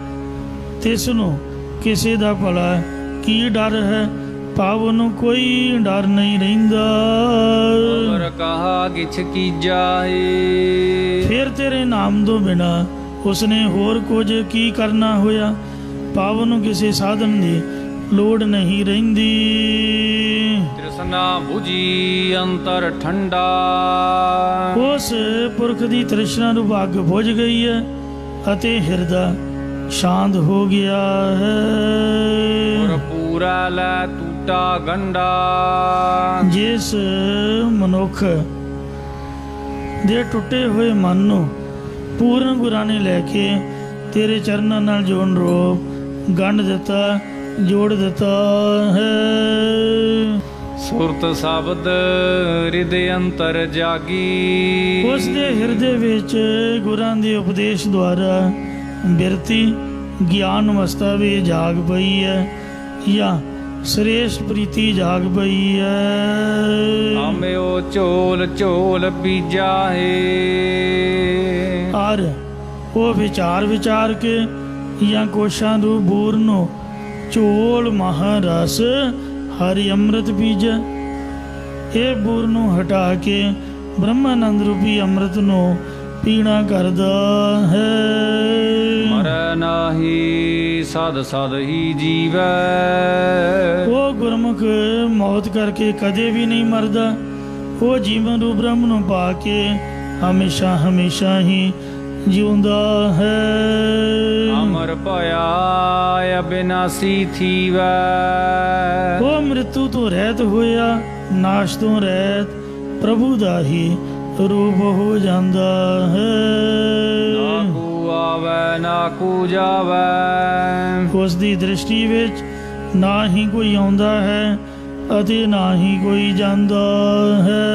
ਤਿਸ ਨੂੰ ਕਿਸੇ ਦਾ ਭਲਾ ਕੀ ਡਰ ਹੈ, ਭਾਵ ਨੂੰ ਕੋਈ ਡਰ ਨਹੀਂ ਰਹਿੰਦਾ। ਅਮਰ ਕਹਾ ਕਿਛ ਕੀਜਾਏ। ਫਿਰ ਤੇਰੇ ਨਾਮ ਤੋਂ ਬਿਨਾ ਉਸਨੇ ਹੋਰ ਕੁਝ ਕੀ ਕਰਨਾ ਹੋਇਆ, ਭਾਵ ਨੂੰ ਕਿਸੇ ਸਾਧਨ ਦੀ ਲੋੜ ਨਹੀਂ ਰਹਿੰਦੀ। ਤ੍ਰਿਸ਼ਨਾ 부ਜੀ ਅੰਤਰ ਠੰਡਾ। ਉਸ ਪੁਰਖ ਦੀ ਤ੍ਰਿਸ਼ਨਾ ਨੂੰ ਅੱਗ ਬੁਝ ਗਈ ਹੈ ਅਤੇ ਹਿਰਦਾ ਸ਼ਾਂਤ ਹੋ ਗਿਆ ਹੈ। ਔਰ ਪੂਰਾ ਲੈ ਟੂਟਾ ਗੰਡਾ। ਜਿਸ ਮਨੁੱਖ ਦੇ ਟੁੱਟੇ ਹੋਏ ਮਨ ਨੂੰ ਪੂਰਨ ਗੁਰਾਂ ਨੇ ਲੈ ਕੇ ਤੇਰੇ ਚਰਨਾਂ ਨਾਲ ਜੋੜ ਰੋਪ ਗੰਢ ਦਿੱਤਾ, ਜੋੜ ਦਿੱਤਾ ਹੈ। ਸੁਰਤ ਸ਼ਬਦ ਹਿਰਦੇ ਅੰਤਰ ਜਾਗੀ। ਉਸ ਦੇ ਹਿਰਦੇ ਵਿੱਚ ਗੁਰਾਂ ਦੇ ਉਪਦੇਸ਼ ਦੁਆਰਾ ਬਿਰਤੀ ਗਿਆਨ ਅਵਸਥਾ ਵੀ ਜਾਗ ਪਈ ਹੈ, ਜਾਂ ਸ੍ਰੇਸ਼ਟ ਪ੍ਰੀਤੀ ਜਾਗ ਪਈ ਹੈ। ਆਮਿਓ ਝੋਲ ਝੋਲ ਬੀਜਾ ਹੈ। ਔਰ ਉਹ ਵਿਚਾਰ ਕੇ ਜਾਂ ਕੋਸ਼ਾਂ ਨੂੰ ਬੂਰ ਨੂੰ ਝੋਲ ਮਹਾਰਸ ਹਰਿ ਅੰਮ੍ਰਿਤ ਬੀਜ। ਇਹ ਬੂਰ ਨੂੰ ਹਟਾ ਕੇ ਬ੍ਰਹਮਾਨੰਦ ਰੂਪੀ ਅੰਮ੍ਰਿਤ ਨੂੰ ਪੀਣਾ ਕਰਦਾ ਹੈ। ਮਰੈ ਨਾਹੀ ਸਦ ਸਦ ਹੀ ਜੀਵੈ। ਉਹ ਗੁਰਮੁਖ ਮੌਤ ਕਰਕੇ ਕਦੇ ਵੀ ਨਹੀਂ ਮਰਦਾ। ਉਹ ਜੀਵਨ ਰੂਪ ਬ੍ਰਹਮ ਨੂੰ ਪਾ ਕੇ ਹਮੇਸ਼ਾ ਹਮੇਸ਼ਾ ਹੀ ਜਿਉਂਦਾ ਹੈ। ਅਮਰ ਭਇਆ ਅਬਿਨਾਸੀ ਥੀਵੈ। ਉਹ ਮ੍ਰਿਤੂ ਤੋਂ ਰਹਿਤ ਹੋਇਆ, ਨਾਸ਼ ਤੋਂ ਰਹਿਤ, ਪ੍ਰਭੂ ਦਾ ਹੀ ਰੂਪ ਹੋ ਜਾਂਦਾ ਹੈ। ਨਾ ਕੂ ਆਵੈ ਨਾ ਕੂ ਜਾਵੈ। ਉਸ ਦੀ ਦ੍ਰਿਸ਼ਟੀ ਵਿੱਚ ਨਾ ਹੀ ਕੋਈ ਆਉਂਦਾ ਹੈ ਅਤੇ ਨਾ ਹੀ ਕੋਈ ਜਾਂਦਾ ਹੈ।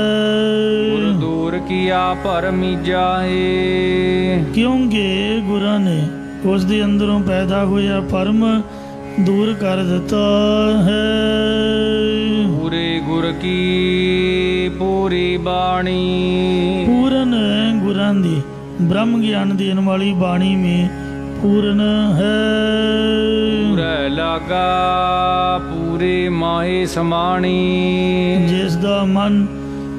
ਗੁਰ ਦੂਰ ਕੀਆ ਭਰਮੀ ਜਾਹੇ। ਕਿਉਂਕਿ ਗੁਰਾਂ ਨੇ ਉਸ ਦੇ ਅੰਦਰੋਂ ਪੈਦਾ ਹੋਇਆ ਭਰਮ ਦੂਰ ਕਰ ਦਿੱਤਾ ਹੈ। ਪੂਰੇ ਗੁਰ ਕੀ ਪੂਰੀ ਬਾਣੀ। ਪੂਰਨ ਗੁਰਾਂ ਦੀ ਬ੍ਰਹਮ ਗਿਆਨ ਦੇਣ ਵਾਲੀ ਬਾਣੀ ਵਿੱਚ ਪੂਰਨ ਹੈ। ਪੂਰੇ ਲਾਗਾ ਪੂਰੇ ਮਾਹੇ ਸਮਾਣੀ। ਜਿਸ ਦਾ ਮਨ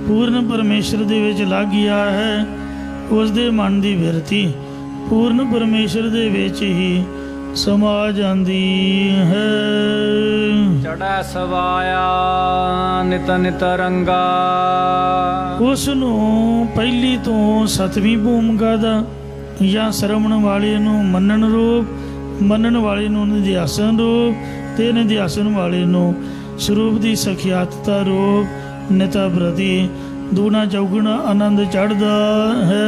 ਪੂਰਨ ਪਰਮੇਸ਼ਰ ਦੇ ਵਿੱਚ ਲੱਗ ਗਿਆ ਹੈ, ਉਸ ਦੇ ਮਨ ਦੀ ਬਿਰਤੀ ਪੂਰਨ ਪਰਮੇਸ਼ਰ ਦੇ ਵਿੱਚ ਹੀ ਸਮਾ ਜਾਂਦੀ ਹੈ। ਚੜ੍ਹੈ ਸਵਾਇਆ ਨਿਤ ਨਿਤ ਰੰਗਾ। ਉਸ ਨੂੰ ਪਹਿਲੀ ਤੋਂ ਸਤਵੀਂ ਭੂਮਿਕਾ ਦਾ ਜਾਂ ਸ਼ਰਮਣ ਵਾਲੇ ਨੂੰ ਮੰਨਣ ਰੂਪ, ਮੰਨਣ ਵਾਲੇ ਨੂੰ ਨਿਧਿਆਸਨ ਰੂਪ ਤੇ ਨਿਧਿਆਸਨ ਵਾਲੇ ਨੂੰ ਸਰੂਪ ਦੀ ਸਖਿਆਤਤਾ ਰੂਪ ਨਿਤਾ ਪ੍ਰਤੀ ਦੂਣਾ ਚੌਗੁਣਾ ਆਨੰਦ ਚੜ੍ਹਦਾ ਹੈ।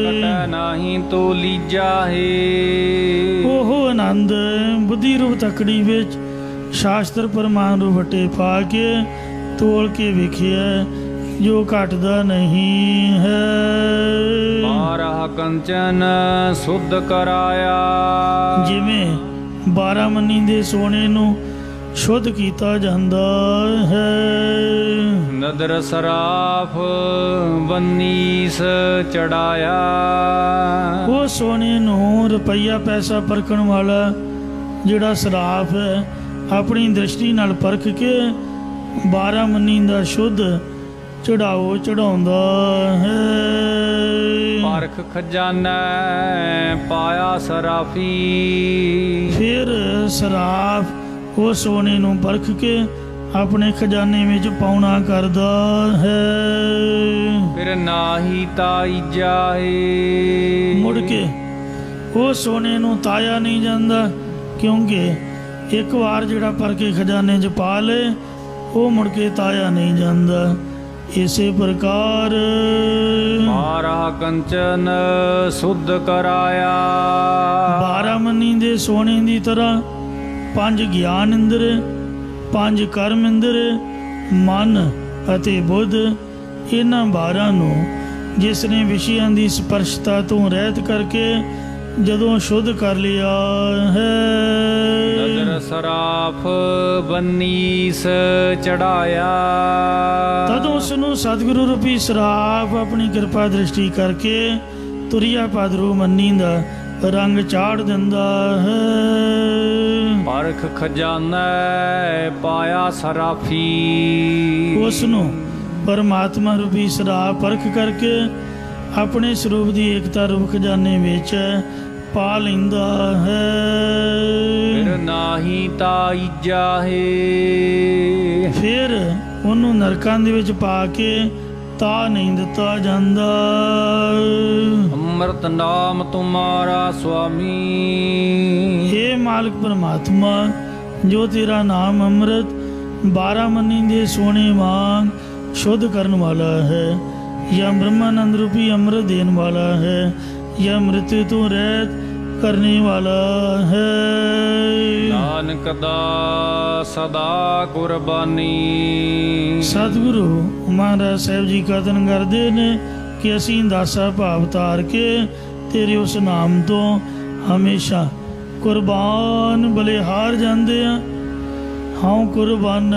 ਕਟੈ ਨਾਹੀ ਤੋ ਲੀਜਾ ਹੈ। ਉਹ ਆਨੰਦ ਬੁੱਧੀ ਰੂਪ ਤਕੜੀ ਵਿੱਚ ਸ਼ਾਸਤਰ ਪ੍ਰਮਾਣ ਰੂਪ ਵਟੇ ਪਾ ਕੇ ਤੋਲ ਕੇ ਵੇਖਿਆ, ਜੋ ਘਟਦਾ ਨਹੀਂ ਹੈ। ਬਾਰਹ ਕੰਚਨ ਸੁਧ ਕਰਾਇਆ। ਜਿਵੇਂ 12 ਮਨੀ ਦੇ ਸੋਨੇ ਨੂੰ ਸ਼ੁੱਧ ਕੀਤਾ ਜਾਂਦਾ ਹੈ। ਨਦਰ ਸਰਾਫ ਬੰਨੀਸ ਚੜਾਇਆ। ਉਹ ਸੋਨੇ ਨੂੰ ਰੁਪਈਆ ਪੈਸਾ ਪਰਖਣ ਵਾਲਾ ਜਿਹੜਾ ਸਰਾਫ ਹੈ, ਆਪਣੀ ਦ੍ਰਿਸ਼ਟੀ ਨਾਲ ਪਰਖ ਕੇ 12 ਮਨੀ ਦਾ ਸ਼ੁੱਧ ਚੜਾਓ ਚੜਾਉਂਦਾ ਹੈ। ਪਰਖ ਖਜ਼ਾਨਾ ਪਾਇਆ ਸਰਾਫੀ। ਫਿਰ ਸਰਾਫ ਉਹ ਸੋਨੇ ਨੂੰ ਪਰਖ ਕੇ ਆਪਣੇ ਖਜ਼ਾਨੇ ਵਿੱਚ ਪਾਉਣਾ ਕਰਦਾ ਹੈ। ਫਿਰ ਨਾਹੀ ਤਾਈਜਾ ਹੈ। ਮੁੜ ਕੇ ਉਹ ਸੋਨੇ ਨੂੰ ਤਾਇਆ ਨਹੀਂ ਜਾਂਦਾ, ਕਿਉਂਕਿ ਇੱਕ ਵਾਰ ਜਿਹੜਾ ਭਰ ਕੇ ਖਜ਼ਾਨੇ 'ਚ ਪਾ ਲੇ, ਉਹ ਮੁੜ ਕੇ ਤਾਇਆ ਨਹੀਂ ਜਾਂਦਾ। ਇਸੇ ਪ੍ਰਕਾਰ ਬਾਰਹ ਕੰਚਨ ਸੁਧ ਕਰਾਇਆ। 12 ਮਨੀ ਦੇ ਸੋਨੇ ਦੀ ਤਰ੍ਹਾਂ 5 ਗਿਆਨ ਇੰਦਰ, 5 ਕਰਮ ਇੰਦਰ, ਮਨ ਅਤੇ ਬੁੱਧ, ਇਹਨਾਂ 12 ਨੂੰ ਜਿਸ ਨੇ ਵਿਸ਼ਿਆਂ ਦੀ ਸਪਰਸ਼ਤਾ ਤੋਂ ਰਹਿਤ ਕਰਕੇ ਜਦੋਂ ਸ਼ੁੱਧ ਕਰ ਲਿਆ ਹੈ। ਨਦਰ ਸਰਾਫ ਬੰਨੀਸ ਚੜਾਇਆ। ਤਦ ਉਸ ਨੂੰ ਸਤਿਗੁਰੂ ਰੂਪੀ ਸਰਾਫ ਆਪਣੀ ਕਿਰਪਾ ਦ੍ਰਿਸ਼ਟੀ ਕਰਕੇ ਤੁਰਿਆ ਪਦਰੂ ਮੰਨੀ ਦਾ ਰੰਗ ਚਾੜ ਦਿੰਦਾ ਹੈ। ਪਰਖ ਖਜ਼ਾਨਾ ਪਾਇਆ ਸਰਾਫੀ। ਉਸ ਨੂੰ ਪਰਮਾਤਮਾ ਰੂਪੀ ਸਰਾਫ ਪਰਖ ਕਰਕੇ ਆਪਣੇ ਸਰੂਪ ਦੀ ਏਕਤਾ ਰੂਪ ਖਜ਼ਾਨੇ ਵਿੱਚ ਪਾ ਲੈਂਦਾ ਹੈ। ਫਿਰ ਨਾਹੀ ਤਾਈਜਾ ਹੈ। ਫਿਰ ਉਹਨੂੰ ਨਰਕਾਂ ਦੇ ਵਿੱਚ ਪਾ ਕੇ ਤਾ ਨਹੀਂ ਦਿੱਤਾ ਜਾਂਦਾ। ਅੰਮ੍ਰਿਤ ਨਾਮ ਤੁਮਾਰਾ ਸੁਆਮੀ। हे ਮਾਲਕ ਪਰਮਾਤਮਾ, ਜੋ ਤੇਰਾ ਨਾਮ ਅੰਮ੍ਰਿਤ 12 ਮਨੀ ਦੇ ਸੋਨੇ ਵਾਂਗ ਸ਼ੁੱਧ ਕਰਨ ਵਾਲਾ ਹੈ, ਜਾਂ ब्रह्मानंद रूपी अमृत देने वाला है, या मृत्यु तो रहत करने वाला है। ਨਾਨਕ ਦਾ ਸਦਾ ਕੁਰਬਾਨੀ। सतगुरु महाराज साहब जी कथन करते ने कि असी दासा भाव तार के तेरे उस नाम तो हमेशा कुर्बान बलिहार जाते हैं। हाँ कुर्बान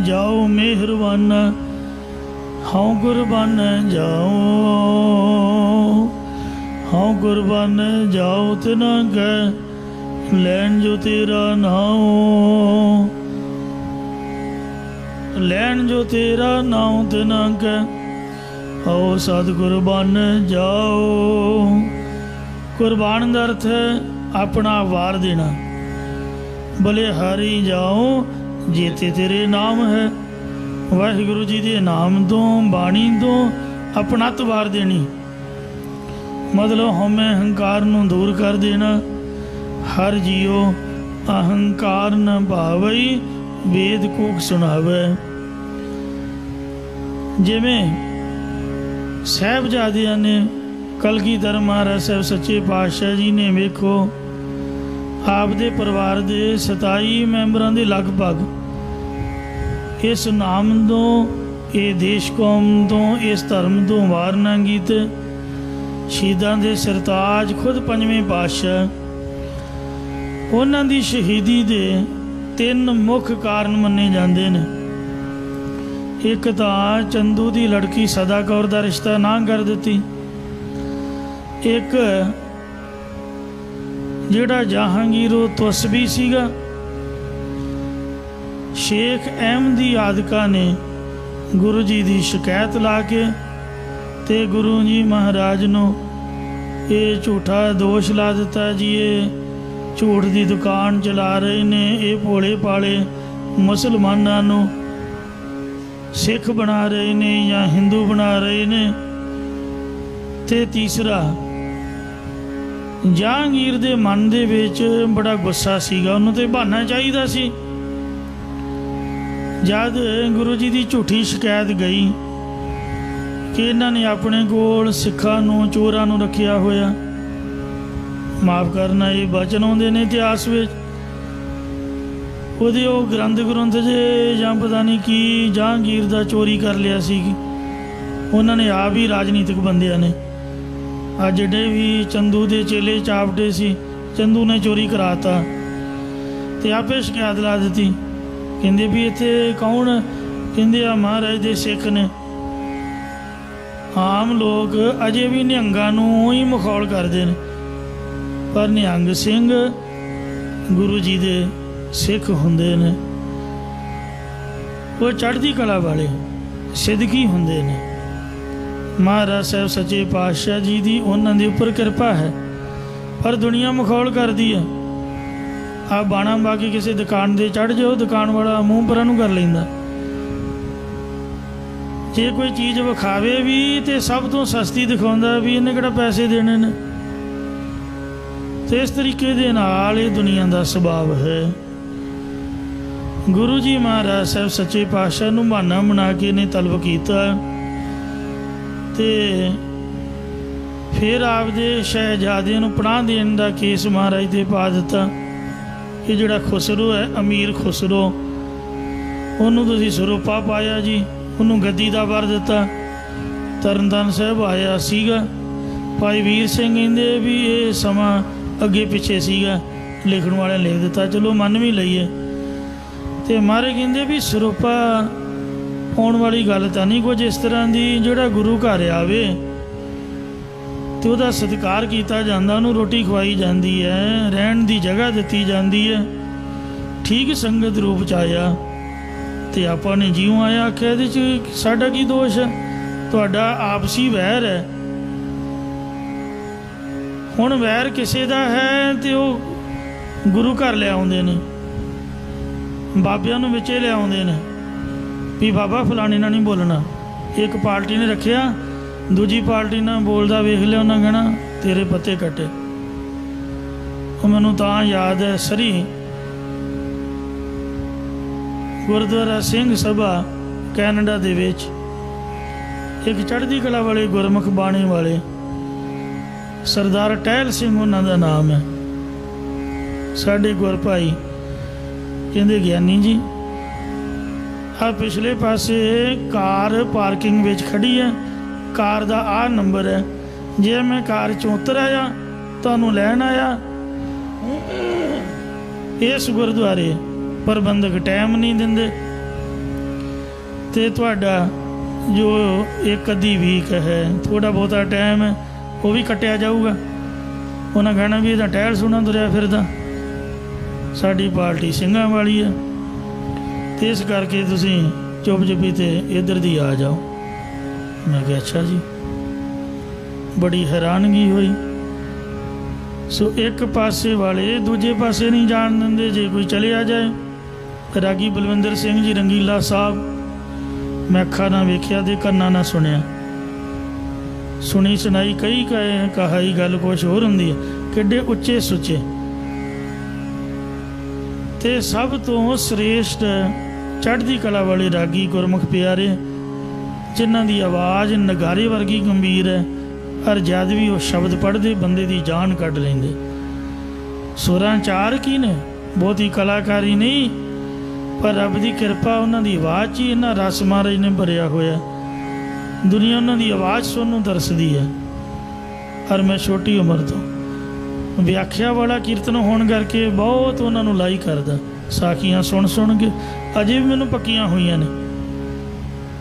जाओ मेहरबान, हाँ कुर्बान जाओ, हाँ कुर्बान जाओ तिना कह लैन जो तेरा नाम, लैन जो तेरा नाम तिना कह आओ सद कुर्बान जाओ। कुर्बान का अर्थ है अपना वार देना। बलिहारी जाओ जेते तेरे नाम है। वाहिगुरु जी के नाम तो बाणी तो अपनत वार देनी, मतलब हमें अहंकार नूं दूर कर देना। हर जियो अहंकार न भावई वेद कूक सुनावे। जिमें साहिबजादियां ने कलगीधर महाराज साहब सच्चे पातशाह जी ने वेखो आपदे परिवार के 27 मैंबरां दे लगभग इस नाम तो ये देश कौम तो इस धर्म तो वार ना कीते। शहीदां दे सरताज खुद 5वें पातशाह उन्हां दी शहीदी दे 3 मुख कारण मन्ने जांदे ने। एक तां चंदू दी लड़की सदा कौर दा रिश्ता ना कर दित्ती, एक जिहड़ा जहांगीर तस्बी सीगा ਸ਼ੇਖ ਅਹਿਮਦੀ ਆਦਿਕਾਂ ਨੇ ਗੁਰੂ ਜੀ ਦੀ ਸ਼ਿਕਾਇਤ ਲਾ ਕੇ ਤੇ ਗੁਰੂ ਜੀ ਮਹਾਰਾਜ ਨੂੰ ਇਹ ਝੂਠਾ ਦੋਸ਼ ਲਾ ਦਿੱਤਾ ਜੀ, ਇਹ ਝੂਠ ਦੀ ਦੁਕਾਨ ਚਲਾ ਰਹੇ ਨੇ, ਇਹ ਭੋਲੇ ਭਾਲੇ ਮੁਸਲਮਾਨਾਂ ਨੂੰ ਸਿੱਖ ਬਣਾ ਰਹੇ ਨੇ ਜਾਂ ਹਿੰਦੂ ਬਣਾ ਰਹੇ ਨੇ। ਤੇ ਤੀਸਰਾ, ਜਹਾਂਗੀਰ ਦੇ ਮਨ ਦੇ ਵਿੱਚ ਬੜਾ ਗੁੱਸਾ ਸੀਗਾ, ਉਹਨੂੰ ਤੇ ਬਹਾਨਾ ਚਾਹੀਦਾ ਸੀ। ਜਦ ਗੁਰੂ ਜੀ ਦੀ ਝੂਠੀ ਸ਼ਿਕਾਇਤ ਗਈ ਕਿ ਇਹਨਾਂ ਨੇ ਆਪਣੇ ਕੋਲ ਸਿੱਖਾਂ ਨੂੰ, ਚੋਰਾਂ ਨੂੰ ਰੱਖਿਆ ਹੋਇਆ, ਮਾਫ ਕਰਨਾ ਇਹ ਬਚਨ ਆਉਂਦੇ ਨੇ ਇਤਿਹਾਸ ਵਿੱਚ, ਉਹਦੇ ਉਹ ਗ੍ਰੰਥ ਜੇ ਜਾਂ ਪਤਾ ਨਹੀਂ ਕੀ ਜਹਾਂਗੀਰ ਦਾ ਚੋਰੀ ਕਰ ਲਿਆ ਸੀ। ਉਹਨਾਂ ਨੇ ਆਪ ਹੀ ਰਾਜਨੀਤਿਕ ਬੰਦਿਆਂ ਨੇ, ਆ ਜਿਹੜੇ ਵੀ ਚੰਦੂ ਦੇ ਚੇਲੇ ਚਾਪਟੇ ਸੀ, ਚੰਦੂ ਨੇ ਚੋਰੀ ਕਰਾਤਾ ਤੇ ਆਪੇ ਸ਼ਿਕਾਇਤ ਲਾ ਦਿੱਤੀ। ਕਹਿੰਦੇ ਵੀ ਇੱਥੇ ਕੌਣ? ਕਹਿੰਦੇ ਆ ਮਹਾਰਾਜ ਦੇ ਸਿੱਖ ਨੇ। ਆਮ ਲੋਕ ਅਜੇ ਵੀ ਨਿਹੰਗਾਂ ਨੂੰ ਹੀ ਮਖੌਲ ਕਰਦੇ ਨੇ, ਪਰ ਨਿਹੰਗ ਸਿੰਘ ਗੁਰੂ ਜੀ ਦੇ ਸਿੱਖ ਹੁੰਦੇ ਨੇ, ਉਹ ਚੜ੍ਹਦੀ ਕਲਾ ਵਾਲੇ ਸਿੱਧਕੀ ਹੁੰਦੇ ਨੇ। ਮਹਾਰਾਜ ਸਾਹਿਬ ਸੱਚੇ ਪਾਤਸ਼ਾਹ ਜੀ ਦੀ ਉਹਨਾਂ ਦੇ ਉੱਪਰ ਕਿਰਪਾ ਹੈ, ਪਰ ਦੁਨੀਆ ਮਖੌਲ ਕਰਦੀ ਹੈ। ਆ ਬਾਣਾ ਪਾ ਕੇ ਕਿਸੇ ਦੁਕਾਨ ਦੇ ਚੜ੍ਹ ਜਾਓ, ਦੁਕਾਨ ਵਾਲਾ ਮੂੰਹ ਪਰਾਂ ਨੂੰ ਕਰ ਲੈਂਦਾ। ਜੇ ਕੋਈ ਚੀਜ਼ ਵਿਖਾਵੇ ਵੀ ਤੇ ਸਭ ਤੋਂ ਸਸਤੀ ਦਿਖਾਉਂਦਾ ਵੀ ਇਹਨੇ ਕਿਹੜਾ ਪੈਸੇ ਦੇਣੇ ਨੇ। ਤੇ ਇਸ ਤਰੀਕੇ ਦੇ ਨਾਲ ਇਹ ਦੁਨੀਆ ਦਾ ਸੁਭਾਅ ਹੈ। ਗੁਰੂ ਜੀ ਮਹਾਰਾਜ ਸਾਹਿਬ ਸੱਚੇ ਪਾਤਸ਼ਾਹ ਨੂੰ ਬਹਾਨਾ ਬਣਾ ਕੇ ਨੇ ਤਲਬ ਕੀਤਾ ਤੇ ਫਿਰ ਆਪਦੇ ਸ਼ਹਿਜ਼ਾਦੇ ਨੂੰ ਪਨਾਹ ਦੇਣ ਦਾ ਕੇਸ ਮਹਾਰਾਜ ਦੇ ਪਾ ਦਿੱਤਾ ਕਿ ਜਿਹੜਾ ਖੁਸਰੋ ਹੈ, ਅਮੀਰ ਖੁਸਰੋ, ਉਹਨੂੰ ਤੁਸੀਂ ਸਰੂਪਾ ਪਾਇਆ ਜੀ, ਉਹਨੂੰ ਗੱਦੀ ਦਾ ਵਰ ਦਿੱਤਾ। ਤਰਨਤਾਰਨ ਸਾਹਿਬ ਆਇਆ ਸੀਗਾ, ਭਾਈ ਵੀਰ ਸਿੰਘ ਕਹਿੰਦੇ ਵੀ ਇਹ ਸਮਾਂ ਅੱਗੇ ਪਿੱਛੇ ਸੀਗਾ, ਲਿਖਣ ਵਾਲਿਆਂ ਲਿਖ ਦਿੱਤਾ, ਚਲੋ ਮੰਨ ਵੀ ਲਈਏ। ਤੇ ਮਹਾਰਾਜ ਕਹਿੰਦੇ ਵੀ ਸਰੂਪਾ ਪਾਉਣ ਵਾਲੀ ਗੱਲ ਤਾਂ ਨਹੀਂ ਕੁਝ ਇਸ ਤਰ੍ਹਾਂ ਦੀ, ਜਿਹੜਾ ਗੁਰੂ ਘਰ ਆਵੇ ਤੇ ਉਹਦਾ ਸਤਿਕਾਰ ਕੀਤਾ ਜਾਂਦਾ, ਉਹਨੂੰ ਰੋਟੀ ਖਵਾਈ ਜਾਂਦੀ ਹੈ, ਰਹਿਣ ਦੀ ਜਗ੍ਹਾ ਦਿੱਤੀ ਜਾਂਦੀ ਹੈ, ਠੀਕ ਸੰਗਤ ਰੂਪ 'ਚ ਆਇਆ ਤੇ ਆਪਾਂ ਨੇ ਜਿਉਂ ਆਇਆ ਆਖਿਆ, ਇਹਦੇ 'ਚ ਸਾਡਾ ਕੀ ਦੋਸ਼ ਹੈ? ਤੁਹਾਡਾ ਆਪਸੀ ਵੈਰ ਹੈ। ਹੁਣ ਵੈਰ ਕਿਸੇ ਦਾ ਹੈ ਤੇ ਉਹ ਗੁਰੂ ਘਰ ਲਿਆਉਂਦੇ ਨੇ, ਬਾਬਿਆਂ ਨੂੰ ਵਿੱਚੇ ਲਿਆਉਂਦੇ ਨੇ ਵੀ ਬਾਬਾ ਫਲਾਣੇ ਨਾਲ ਨਹੀਂ ਬੋਲਣਾ। ਇੱਕ ਪਾਰਟੀ ਨੇ ਰੱਖਿਆ, ਦੂਜੀ ਪਾਰਟੀ ਨਾਲ ਬੋਲਦਾ ਵੇਖ ਲਿਆ, ਉਹਨਾਂ ਕਹਿਣਾ ਤੇਰੇ ਪੱਤੇ ਕੱਟੇ। ਉਹ ਮੈਨੂੰ ਤਾਂ ਯਾਦ ਹੈ, ਸਰੀ ਗੁਰਦੁਆਰਾ ਸਿੰਘ ਸਭਾ ਕੈਨੇਡਾ ਦੇ ਵਿੱਚ ਇੱਕ ਚੜ੍ਹਦੀ ਕਲਾ ਵਾਲੇ ਗੁਰਮੁਖ ਬਾਣੀ ਵਾਲੇ ਸਰਦਾਰ ਟਹਿਲ ਸਿੰਘ ਉਹਨਾਂ ਦਾ ਨਾਮ ਹੈ, ਸਾਡੇ ਗੁਰ ਭਾਈ ਕਹਿੰਦੇ ਗਿਆਨੀ ਜੀ ਆ ਪਿਛਲੇ ਪਾਸੇ ਕਾਰ ਪਾਰਕਿੰਗ ਵਿੱਚ ਖੜੀ ਹੈ, ਕਾਰ ਦਾ ਆਹ ਨੰਬਰ ਹੈ, ਜੇ ਮੈਂ ਕਾਰ 'ਚੋਂ ਉਤਰ ਆਇਆ ਤੁਹਾਨੂੰ ਲੈਣ ਆਇਆ। ਇਸ ਗੁਰਦੁਆਰੇ ਪ੍ਰਬੰਧਕ ਟਾਈਮ ਨਹੀਂ ਦਿੰਦੇ ਤੇ ਤੁਹਾਡਾ ਜੋ ਇੱਕ ਅੱਧੀ ਵੀਕ ਹੈ, ਥੋੜ੍ਹਾ ਬਹੁਤਾ ਟਾਈਮ ਹੈ, ਉਹ ਵੀ ਕੱਟਿਆ ਜਾਊਗਾ। ਉਹਨਾਂ ਕਹਿਣਾ ਵੀ ਇਹਦਾ ਟਹਿਲ ਸੁਣਾ ਤੁਰਿਆ ਫਿਰਦਾ, ਸਾਡੀ ਪਾਰਟੀ ਸਿੰਘਾਂ ਵਾਲੀ ਹੈ ਤੇ ਇਸ ਕਰਕੇ ਤੁਸੀਂ ਚੁੱਪ ਚੁੱਪੀ ਤੇ ਇੱਧਰ ਦੀ ਆ ਜਾਓ। ਮੈਂ ਕਿਹਾ ਅੱਛਾ ਜੀ, ਬੜੀ ਹੈਰਾਨਗੀ ਹੋਈ। ਸੋ ਇੱਕ ਪਾਸੇ ਵਾਲੇ ਦੂਜੇ ਪਾਸੇ ਨਹੀਂ ਜਾਣ ਦਿੰਦੇ, ਜੇ ਕੋਈ ਚਲੇ ਆ ਜਾਏ। ਰਾਗੀ ਬਲਵਿੰਦਰ ਸਿੰਘ ਜੀ ਰੰਗੀਲਾ ਸਾਹਿਬ, ਮੈਂ ਅੱਖਾਂ ਨਾਲ ਵੇਖਿਆ ਤੇ ਕੰਨਾਂ ਨਾਲ ਸੁਣਿਆ, ਸੁਣੀ ਸੁਣਾਈ ਕਈ ਕਹਾਈ ਗੱਲ ਕੁਛ ਹੋਰ ਹੁੰਦੀ ਹੈ, ਕਿੱਡੇ ਉੱਚੇ ਸੁੱਚੇ ਤੇ ਸਭ ਤੋਂ ਸ੍ਰੇਸ਼ਟ ਚੜ੍ਹਦੀ ਕਲਾ ਵਾਲੇ ਰਾਗੀ ਗੁਰਮੁਖ ਪਿਆਰੇ, ਜਿਨ੍ਹਾਂ ਦੀ ਆਵਾਜ਼ ਨਗਾਰੇ ਵਰਗੀ ਗੰਭੀਰ ਹੈ, ਹਰ ਜਦ ਵੀ ਉਹ ਸ਼ਬਦ ਪੜ੍ਹਦੇ ਬੰਦੇ ਦੀ ਜਾਨ ਕੱਢ ਲੈਂਦੇ। ਸੁਰਾਂ ਚਾਰ ਕੀ ਨੇ, ਬਹੁਤੀ ਕਲਾਕਾਰੀ ਨਹੀਂ, ਪਰ ਰੱਬ ਦੀ ਕਿਰਪਾ ਉਹਨਾਂ ਦੀ ਆਵਾਜ਼ 'ਚ ਹੀ ਇਹਨਾਂ ਰਸ ਮਹਾਰਾਜ ਨੇ ਭਰਿਆ ਹੋਇਆ। ਦੁਨੀਆ ਉਹਨਾਂ ਦੀ ਆਵਾਜ਼ ਸੁਣਨ ਨੂੰ ਤਰਸਦੀ ਹੈ। ਪਰ ਮੈਂ ਛੋਟੀ ਉਮਰ ਤੋਂ ਵਿਆਖਿਆ ਵਾਲਾ ਕੀਰਤਨ ਹੋਣ ਕਰਕੇ ਬਹੁਤ ਉਹਨਾਂ ਨੂੰ ਲਾਈ ਕਰਦਾ। ਸਾਖੀਆਂ ਸੁਣ ਸੁਣ ਕੇ ਅਜੇ ਵੀ ਮੈਨੂੰ ਪੱਕੀਆਂ ਹੋਈਆਂ ਨੇ।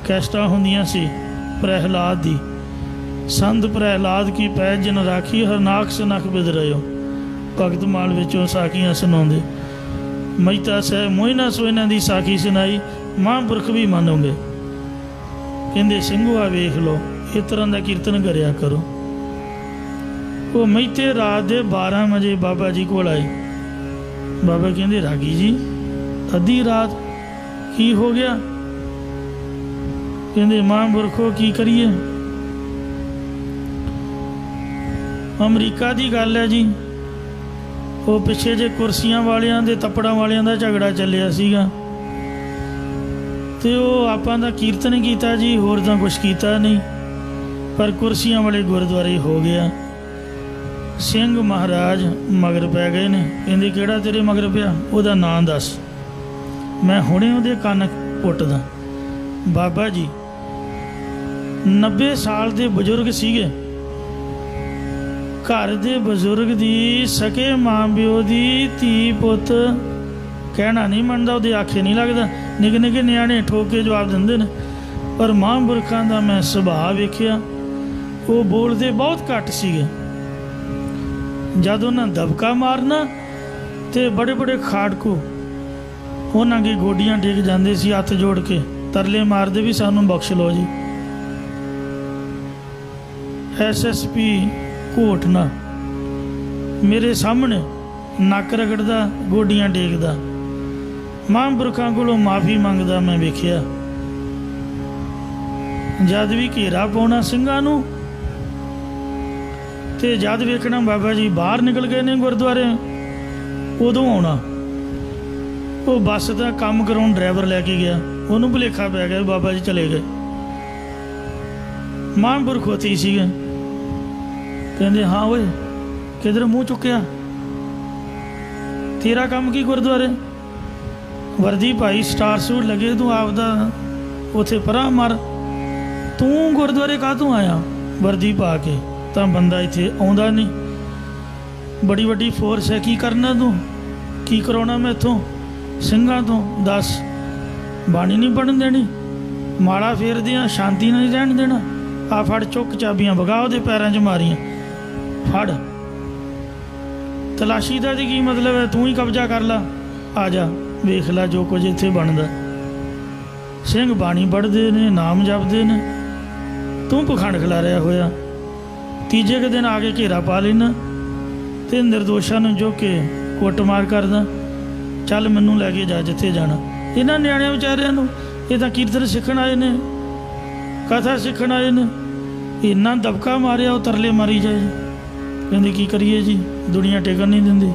ਕੈਸਟਾਂ ਹੁੰਦੀਆਂ ਸੀ ਪ੍ਰਹਿਲਾਦ ਦੀ, ਸੰਤ ਪ੍ਰਹਿਲਾਦ ਕੀ ਪੈਜ ਜਨ ਰਾਖੀ ਹਰਨਾਖ ਸਨਖ ਬਿਦ ਰਿਓ, ਭਗਤ ਮਾਲ ਵਿੱਚੋਂ ਸਾਖੀਆਂ ਸੁਣਾਉਂਦੇ। ਮਹਿਤਾ ਸਾਹਿਬ ਮੋਇਨਾ ਸੋਇਨਾ ਦੀ ਸਾਖੀ ਸੁਣਾਈ, ਮਹਾਂਪੁਰਖ ਵੀ ਮੰਨੋਗੇ। ਕਹਿੰਦੇ ਸਿੰਘੂਆ ਵੇਖ ਲਓ, ਇਸ ਤਰ੍ਹਾਂ ਦਾ ਕੀਰਤਨ ਕਰਿਆ ਕਰੋ। ਉਹ ਮਹਿਤੇ ਰਾਤ ਦੇ 12 ਵਜੇ ਬਾਬਾ ਜੀ ਕੋਲ ਆਏ। ਬਾਬਾ ਕਹਿੰਦੇ ਰਾਗੀ ਜੀ ਅੱਧੀ ਰਾਤ ਕੀ ਹੋ ਗਿਆ? ਕਹਿੰਦੇ ਮਹਾਂਪੁਰਖੋ ਕੀ ਕਰੀਏ, ਅਮਰੀਕਾ ਦੀ ਗੱਲ ਹੈ ਜੀ। ਉਹ ਪਿੱਛੇ ਜੇ ਕੁਰਸੀਆਂ ਵਾਲਿਆਂ ਦੇ ਤੱਪੜਾਂ ਵਾਲਿਆਂ ਦਾ ਝਗੜਾ ਚੱਲਿਆ ਸੀਗਾ, ਤੇ ਉਹ ਆਪਾਂ ਦਾ ਕੀਰਤਨ ਕੀਤਾ ਜੀ, ਹੋਰ ਤਾਂ ਕੁਛ ਕੀਤਾ ਨਹੀਂ, ਪਰ ਕੁਰਸੀਆਂ ਵਾਲੇ ਗੁਰਦੁਆਰੇ ਹੋ ਗਿਆ। ਸਿੰਘ ਮਹਾਰਾਜ ਮਗਰ ਪੈ ਗਏ ਨੇ। ਕਹਿੰਦੇ ਕਿਹੜਾ ਤੇਰੇ ਮਗਰ ਪਿਆ? ਉਹਦਾ ਨਾਂ ਦੱਸ, ਮੈਂ ਹੁਣੇ ਉਹਦੇ ਕੰਨ ਪੁੱਟਦਾ। ਬਾਬਾ ਜੀ 90 ਸਾਲ ਦੇ ਬਜ਼ੁਰਗ ਸੀਗੇ, ਘਰ ਦੇ ਬਜ਼ੁਰਗ ਦੀ ਸਕੇ ਮਾਂ ਪਿਓ ਦੀ ਧੀ ਪੁੱਤ ਕਹਿਣਾ ਨਹੀਂ ਮੰਨਦਾ, ਉਹਦੇ ਆਖੇ ਨਹੀਂ ਲੱਗਦਾ। ਨਿੱਕੇ ਨਿੱਕੇ ਨਿਆਣੇ ਠੋਕ ਕੇ ਜਵਾਬ ਦਿੰਦੇ ਨੇ। ਪਰ ਮਹਾਂਪੁਰਖਾਂ ਦਾ ਮੈਂ ਸੁਭਾਅ ਵੇਖਿਆ, ਉਹ ਬੋਲਦੇ ਬਹੁਤ ਘੱਟ ਸੀਗੇ। ਜਦ ਉਹਨਾਂ ਦਬਕਾ ਮਾਰਨਾ ਤੇ ਬੜੇ ਬੜੇ ਖਾੜਕੂ ਉਹਨਾਂ ਦੀ ਗੋਡੀਆਂ ਡਿੱਗ ਜਾਂਦੇ ਸੀ, ਹੱਥ ਜੋੜ ਕੇ ਤਰਲੇ ਮਾਰਦੇ ਵੀ ਸਾਨੂੰ ਬਖਸ਼ ਲਓ ਜੀ। SSP ਘੋਟਣਾ ਮੇਰੇ ਸਾਹਮਣੇ ਨੱਕ ਰਗੜਦਾ, ਗੋਡੀਆਂ ਡੇਗਦਾ, ਮਹਾਂਪੁਰਖਾਂ ਕੋਲੋਂ ਮਾਫੀ ਮੰਗਦਾ ਮੈਂ ਵੇਖਿਆ। ਜਦ ਵੀ ਘੇਰਾ ਪਾਉਣਾ ਸਿੰਘਾਂ ਨੂੰ, ਤੇ ਜਦ ਵੇਖਣਾ ਬਾਬਾ ਜੀ ਬਾਹਰ ਨਿਕਲ ਗਏ ਨੇ ਗੁਰਦੁਆਰੇ, ਉਦੋਂ ਆਉਣਾ। ਉਹ ਬੱਸ ਦਾ ਕੰਮ ਕਰਾਉਣ ਡਰਾਈਵਰ ਲੈ ਕੇ ਗਿਆ, ਉਹਨੂੰ ਭੁਲੇਖਾ ਪੈ ਗਿਆ ਬਾਬਾ ਜੀ ਚਲੇ ਗਏ। ਮਹਾਂਪੁਰਖ ਹੋਤੀ ਸੀਗੇ, ਕਹਿੰਦੇ ਹਾਂ ਓਏ ਕਿਧਰ ਮੂੰਹ ਚੁੱਕਿਆ, ਤੇਰਾ ਕੰਮ ਕੀ ਗੁਰਦੁਆਰੇ? ਵਰਦੀ ਭਾਈ, ਸਟਾਰ ਸੂਟ ਲੱਗੇ, ਤੂੰ ਆਪਦਾ ਉੱਥੇ ਪਰਾਂ ਮਰ। ਤੂੰ ਗੁਰਦੁਆਰੇ ਕਾਹਤੋਂ ਆਇਆ ਵਰਦੀ ਪਾ ਕੇ? ਤਾਂ ਬੰਦਾ ਇੱਥੇ ਆਉਂਦਾ ਨਹੀਂ, ਬੜੀ ਵੱਡੀ ਫੋਰਸ ਹੈ, ਕੀ ਕਰਨਾ ਤੂੰ? ਕੀ ਕਰਾਉਣਾ ਮੈਂ ਇੱਥੋਂ ਸਿੰਘਾਂ ਤੋਂ? ਦੱਸ, ਬਾਣੀ ਨਹੀਂ ਪੜਨ ਦੇਣੀ, ਮਾਲਾ ਫੇਰਦੇ ਆ, ਸ਼ਾਂਤੀ ਨਹੀਂ ਰਹਿਣ ਦੇਣਾ। ਆ ਫੜ ਚੁੱਕ ਚਾਬੀਆਂ ਵਗਾ ਉਹਦੇ ਪੈਰਾਂ 'ਚ ਮਾਰੀਆਂ, ਫੜ। ਤਲਾਸ਼ੀ ਦਾ ਜੀ ਕੀ ਮਤਲਬ ਹੈ? ਤੂੰ ਹੀ ਕਬਜ਼ਾ ਕਰ ਲਾ, ਆ ਜਾ ਵੇਖ ਲੈ ਜੋ ਕੁਝ ਇੱਥੇ ਬਣਦਾ। ਸਿੰਘ ਬਾਣੀ ਪੜ੍ਹਦੇ ਨੇ, ਨਾਮ ਜਪਦੇ ਨੇ, ਤੂੰ ਪਖੰਡ ਖਿਲਾਰਿਆ ਹੋਇਆ। ਤੀਜੇ ਕੁ ਦਿਨ ਆ ਕੇ ਘੇਰਾ ਪਾ ਲੈਣਾ ਤੇ ਨਿਰਦੋਸ਼ਾਂ ਨੂੰ ਜੋ ਕਿ ਕੁੱਟਮਾਰ ਕਰਦਾ। ਚੱਲ ਮੈਨੂੰ ਲੈ ਕੇ ਜਾ ਜਿੱਥੇ ਜਾਣਾ। ਇਹਨਾਂ ਨਿਆਣਿਆਂ ਵਿਚਾਰਿਆਂ ਨੂੰ, ਇਹ ਤਾਂ ਕੀਰਤਨ ਸਿੱਖਣ ਆਏ ਨੇ, ਕਥਾ ਸਿੱਖਣ ਆਏ ਨੇ, ਇੰਨਾ ਦਬਕਾ ਮਾਰਿਆ, ਉਹ ਤਰਲੇ ਮਾਰੀ ਜਾਏ। ਕਹਿੰਦੇ ਕੀ ਕਰੀਏ ਜੀ, ਦੁਨੀਆ ਟਿਕਣ ਨਹੀਂ ਦਿੰਦੀ,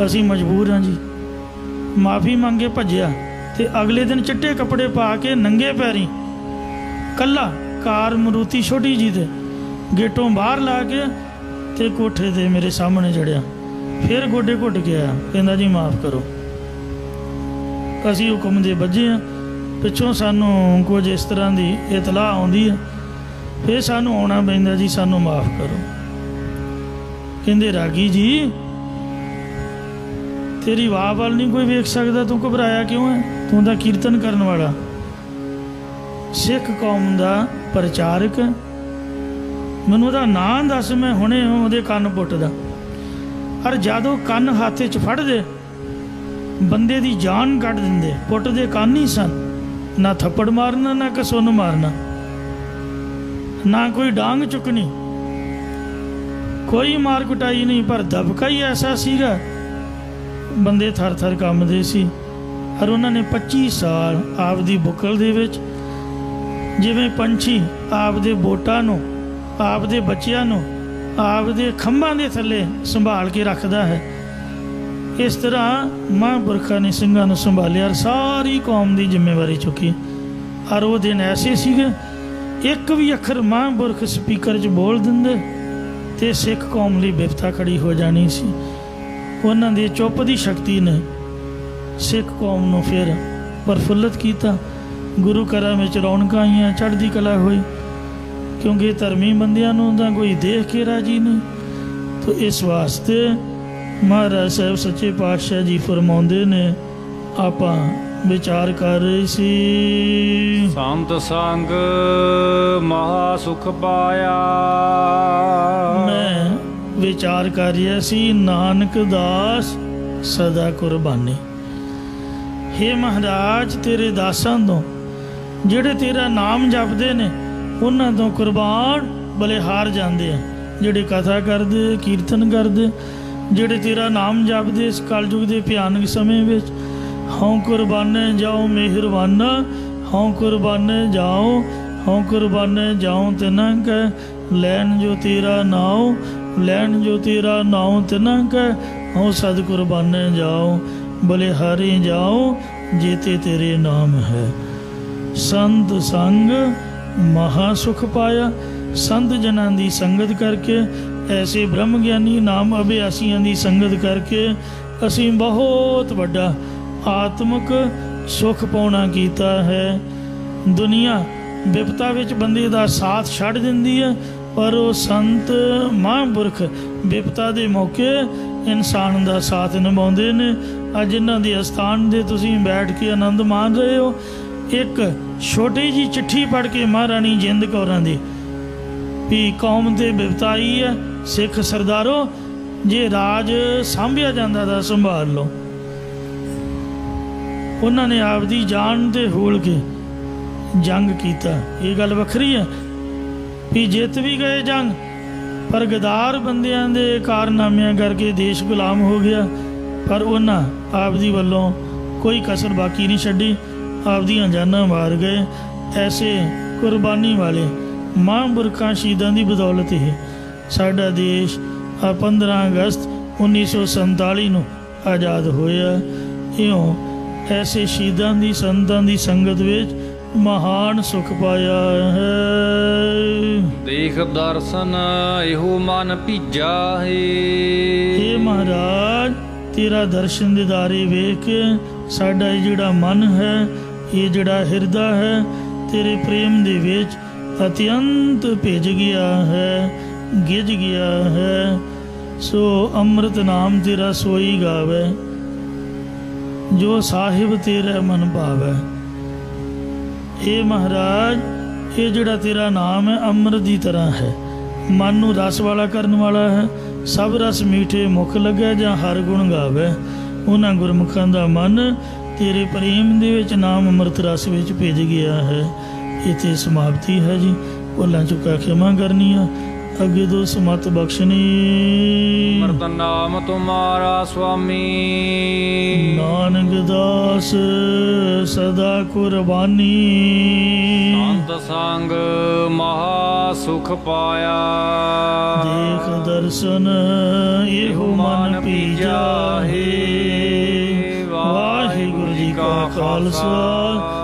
ਅਸੀਂ ਮਜਬੂਰ ਹਾਂ ਜੀ। ਮਾਫੀ ਮੰਗੇ ਭੱਜਿਆ, ਤੇ ਅਗਲੇ ਦਿਨ ਚਿੱਟੇ ਕੱਪੜੇ ਪਾ ਕੇ ਨੰਗੇ ਪੈਰੀਂ ਕੱਲਾ ਕਾਰ ਮਰੂਤੀ ਛੋਟੀ ਜੀ ਤੇ ਗੇਟੋਂ ਬਾਹਰ ਲਾ ਕੇ ਤੇ ਕੋਠੇ ਤੇ ਮੇਰੇ ਸਾਹਮਣੇ ਚੜਿਆ। ਫਿਰ ਗੋਡੇ ਘੁੱਟ ਕੇ ਆਇਆ, ਕਹਿੰਦਾ ਜੀ ਮਾਫ ਕਰੋ, ਅਸੀਂ ਹੁਕਮ ਦੇ ਬੱਝੇ ਹਾਂ, ਪਿੱਛੋਂ ਸਾਨੂੰ ਕੁਝ ਇਸ ਤਰ੍ਹਾਂ ਦੀ ਇਤਲਾਹ ਆਉਂਦੀ ਹੈ, ਫਿਰ ਸਾਨੂੰ ਆਉਣਾ ਪੈਂਦਾ ਜੀ, ਸਾਨੂੰ ਮਾਫ ਕਰੋ। ਕਹਿੰਦੇ ਰਾਗੀ ਜੀ ਤੇਰੀ ਵਾਹ ਵੱਲ ਨਹੀਂ ਕੋਈ ਵੇਖ ਸਕਦਾ, ਤੂੰ ਘਬਰਾਇਆ ਕਿਉਂ ਹੈ? ਤੂੰ ਤਾਂ ਕੀਰਤਨ ਕਰਨ ਵਾਲਾ ਸਿੱਖ ਕੌਮ ਦਾ ਪ੍ਰਚਾਰਕ, ਮੈਨੂੰ ਉਹਦਾ ਨਾਂ ਦੱਸ, ਮੈਂ ਹੁਣੇ ਉਹਦੇ ਕੰਨ ਪੁੱਟਦਾ। ਔਰ ਜਦੋਂ ਕੰਨ ਹੱਥ 'ਚ ਫੜਦੇ ਬੰਦੇ ਦੀ ਜਾਨ ਕੱਢ ਦਿੰਦੇ। ਪੁੱਟਦੇ ਕੰਨ ਹੀ ਸਨ, ਨਾ ਥੱਪੜ ਮਾਰਨਾ, ਨਾ ਕਸੁੰਨ ਮਾਰਨਾ, ਨਾ ਕੋਈ ਡਾਂਗ ਚੁੱਕਣੀ, ਕੋਈ ਮਾਰ ਕੁਟਾਈ ਨਹੀਂ, ਪਰ ਦਬਕਾ ਹੀ ਐਸਾ ਸੀਗਾ, ਬੰਦੇ ਥਰ ਥਰ ਕੰਬਦੇ ਸੀ। ਔਰ ਉਹਨਾਂ ਨੇ 25 ਸਾਲ ਆਪਦੀ ਬੁੱਕਲ ਦੇ ਵਿੱਚ, ਜਿਵੇਂ ਪੰਛੀ ਆਪਦੇ ਬੋਟਾਂ ਨੂੰ, ਆਪਦੇ ਬੱਚਿਆਂ ਨੂੰ ਆਪਦੇ ਖੰਭਾਂ ਦੇ ਥੱਲੇ ਸੰਭਾਲ ਕੇ ਰੱਖਦਾ ਹੈ, ਇਸ ਤਰ੍ਹਾਂ ਮਹਾਂਪੁਰਖਾਂ ਨੇ ਸਿੰਘਾਂ ਨੂੰ ਸੰਭਾਲਿਆ, ਔਰ ਸਾਰੀ ਕੌਮ ਦੀ ਜ਼ਿੰਮੇਵਾਰੀ ਚੁੱਕੀ। ਔਰ ਉਹ ਦਿਨ ਐਸੇ ਸੀਗੇ, ਇੱਕ ਵੀ ਅੱਖਰ ਮਹਾਂਪੁਰਖ ਸਪੀਕਰ 'ਚ ਬੋਲ ਦਿੰਦੇ ਤੇ ਸਿੱਖ ਕੌਮ ਲਈ ਬਿਪਤਾ ਖੜੀ ਹੋ ਜਾਣੀ ਸੀ। ਉਹਨਾਂ ਦੀ ਚੁੱਪ ਦੀ ਸ਼ਕਤੀ ਨੇ ਸਿੱਖ ਕੌਮ ਨੂੰ ਫਿਰ ਪ੍ਰਫੁੱਲਤ ਕੀਤਾ। ਗੁਰੂ ਘਰਾਂ ਵਿੱਚ ਰੌਣਕਾਂ ਆਈਆਂ, ਚੜ੍ਹਦੀ ਕਲਾ ਹੋਈ, ਕਿਉਂਕਿ ਧਰਮੀ ਬੰਦਿਆਂ ਨੂੰ ਤਾਂ ਕੋਈ ਦੇਖ ਕੇ ਰਾਜੀ ਨਹੀਂ। ਤਾਂ ਇਸ ਵਾਸਤੇ ਮਹਾਰਾਜ ਸਾਹਿਬ ਸੱਚੇ ਪਾਤਸ਼ਾਹ ਜੀ ਫਰਮਾਉਂਦੇ ਨੇ, ਆਪਾਂ ਵਿਚਾਰ ਕਰ ਰਹੇ ਸੀ, ਸੰਤ ਸੰਗ ਮਹਾ ਸੁਖ ਪਾਇਆ। ਮੈਂ ਵਿਚਾਰ ਕਰ ਰਿਹਾ ਸੀ, ਨਾਨਕ ਦਾਸ ਸਦਾ ਕੁਰਬਾਨੀ। हे महाराज तेरे दासां तो ਜਿਹੜੇ ਤੇਰਾ ਨਾਮ ਜਪਦੇ ਨੇ ਉਹਨਾਂ ਤੋਂ ਕੁਰਬਾਨ ਬਲਿਹਾਰ ਜਾਂਦੇ ਆ। ਜਿਹੜੇ ਕਥਾ ਕਰਦੇ ਕੀਰਤਨ ਕਰਦੇ ਜਿਹੜੇ ਤੇਰਾ ਨਾਮ ਜਪਦੇ ਇਸ ਕਲਯੁਗ ਦੇ ਭਿਆਨਕ ਸਮੇਂ ਵਿੱਚ ਹਉ ਕੁਰਬਾਨੇ ਜਾਓ ਮਿਹਰਬਾਨਾ ਹਉ ਕੁਰਬਾਨੇ ਜਾਓ ਹਉ ਕੁਰਬਾਨੇ ਜਾਓ ਤਿਨਾਂ ਕੈ ਲੈਣ ਜੋ ਤੇਰਾ ਨਾਉ ਲੈਣ ਜੋ ਤੇਰਾ ਨਾਉ ਤਿਨਾਂ ਕੈ ਹਉ ਸਦ ਕੁਰਬਾਨੇ ਜਾਓ ਬਲਿਹਾਰੀ ਜਾਓ ਜੀਤੇ ਤੇਰੇ ਨਾਮ ਹੈ। ਸੰਤ ਸੰਗ ਮਹਾ ਸੁਖ ਪਾਇਆ। ਸੰਤ ਜਨਾਂ ਦੀ ਸੰਗਤ ਕਰਕੇ ਐਸੇ ਬ੍ਰਹਮ ਗਿਆਨੀ ਨਾਮ ਅਭਿਆਸੀਆਂ ਦੀ ਸੰਗਤ ਕਰਕੇ ਅਸੀਂ ਬਹੁਤ ਵੱਡਾ ਆਤਮਿਕ ਸੁਖ ਪਾਉਣਾ ਕੀਤਾ ਹੈ। ਦੁਨੀਆ ਵਿਪਤਾ ਵਿੱਚ ਬੰਦੇ ਦਾ ਸਾਥ ਛੱਡ ਦਿੰਦੀ ਹੈ ਪਰ ਉਹ ਸੰਤ ਮਹਾਂਪੁਰਖ ਵਿਪਤਾ ਦੇ ਮੌਕੇ ਇਨਸਾਨ ਦਾ ਸਾਥ ਨਿਭਾਉਂਦੇ ਨੇ। ਅੱਜ ਇਹਨਾਂ ਦੇ ਅਸਥਾਨ ਦੇ ਤੁਸੀਂ ਬੈਠ ਕੇ ਆਨੰਦ ਮਾਣ ਰਹੇ ਹੋ। ਇੱਕ ਛੋਟੀ ਜੀ ਚਿੱਠੀ ਪੜ੍ਹ ਕੇ ਮਹਾਰਾਣੀ ਜਿੰਦ ਕੌਰਾਂ ਦੀ ਵੀ ਕੌਮ ਤੇ ਬਿਪਤਾ ਆਈ ਹੈ, ਸਿੱਖ ਸਰਦਾਰੋ ਜੇ ਰਾਜ ਸਾਂਭਿਆ ਜਾਂਦਾ ਤਾਂ ਸੰਭਾਲ ਲਓ। ਉਹਨਾਂ ਨੇ ਆਪਦੀ ਜਾਨ ਤੇ ਹੂਲ ਕੇ ਜੰਗ ਕੀਤਾ। ਇਹ ਗੱਲ ਵੱਖਰੀ ਹੈ ਵੀ ਜਿੱਤ ਵੀ ਗਏ ਜੰਗ ਪਰ ਗਦਾਰ ਬੰਦਿਆਂ ਦੇ ਕਾਰਨਾਮਿਆਂ ਕਰਕੇ ਦੇਸ਼ ਗੁਲਾਮ ਹੋ ਗਿਆ ਪਰ ਉਹਨਾਂ ਆਪਦੀ ਵੱਲੋਂ ਕੋਈ ਕਸਰ ਬਾਕੀ ਨਹੀਂ ਛੱਡੀ, ਆਪਦੀਆਂ ਜਾਨਾਂ ਮਾਰ ਗਏ। ਐਸੇ ਕੁਰਬਾਨੀ ਵਾਲੇ ਮਹਾਂਪੁਰਖਾਂ ਸ਼ਹੀਦਾਂ ਦੀ ਬਦੌਲਤ ਹੀ ਸਾਡਾ ਦੇਸ਼ 15 ਅਗਸਤ 1947 ਨੂੰ ਆਜ਼ਾਦ ਹੋਇਆ। ਇਉਂ ਐਸੇ ਸ਼ਹੀਦਾਂ ਦੀ ਸੰਤਾਂ ਦੀ ਸੰਗਤ ਵਿੱਚ ਮਹਾਨ ਸੁਖ ਪਾਇਆ ਹੈ। ਦੇਖ ਦਰਸ਼ਨ ਇਹੋ ਮਨ ਭੀਜਾ ਹੈ। हे ਮਹਾਰਾਜ ਤੇਰਾ ਦਰਸ਼ਨ ਦਿਦਾਰੇ ਵੇਖ ਕੇ ਸਾਡਾ ਇਹ ਜਿਹੜਾ ਮਨ ਹੈ ਇਹ ਜਿਹੜਾ ਹਿਰਦਾ ਹੈ ਤੇਰੇ ਪ੍ਰੇਮ ਦੇ ਵਿੱਚ ਅਤਿਅੰਤ ਭਿੱਜ ਗਿਆ ਹੈ, ਗਿੱਝ ਗਿਆ ਹੈ। ਸੋ ਅੰਮ੍ਰਿਤ ਨਾਮ ਤੇਰਾ ਸੋਈ ਗਾਵੇ ਜੋ ਸਾਹਿਬ ਤੇਰਾ ਮਨ ਭਾਵੈ। ਇਹ ਮਹਾਰਾਜ ਇਹ ਜਿਹੜਾ ਤੇਰਾ ਨਾਮ ਹੈ ਅੰਮ੍ਰਿਤ ਦੀ ਤਰ੍ਹਾਂ ਹੈ, ਮਨ ਨੂੰ ਰਸ ਵਾਲਾ ਕਰਨ ਵਾਲਾ ਹੈ। ਸਭ ਰਸ ਮੀਠੇ ਮੁਖ ਲੱਗੇ ਜਾਂ ਹਰ ਗੁਣ ਗਾਵੇ। ਉਹਨਾਂ ਗੁਰਮੁਖਾਂ ਦਾ ਮਨ ਤੇਰੇ ਪ੍ਰੇਮ ਦੇ ਵਿੱਚ ਨਾਮ ਅੰਮ੍ਰਿਤ ਰਸ ਵਿੱਚ ਭਿੱਜ ਗਿਆ ਹੈ। ਇੱਥੇ ਸਮਾਪਤੀ ਹੈ ਜੀ। ਭੁੱਲਾਂ ਚੁੱਕਾ ਖਿਮਾ ਕਰਨੀ ਆ, ਅੱਗੇ ਤੋਂ ਸਮਤ ਬਖਸ਼ਣੀ। ਅੰਮ੍ਰਿਤ ਨਾਮ ਤੁਮਾਰਾ ਸੁਆਮੀ ਨਾਨਕ ਦਾਸ ਸਦਾ ਕੁਰਬਾਨੀ। ਸੰਤ ਸੰਗ ਮਹਾ ਸੁਖ ਪਾਇਆ। ਦੇਖ ਦਰਸ਼ਨ ਇਹੋ ਮਨ ਭੀਜਾ ਹੈ। ਵਾਹਿਗੁਰੂ ਜੀ ਕਾ ਖਾਲਸਾ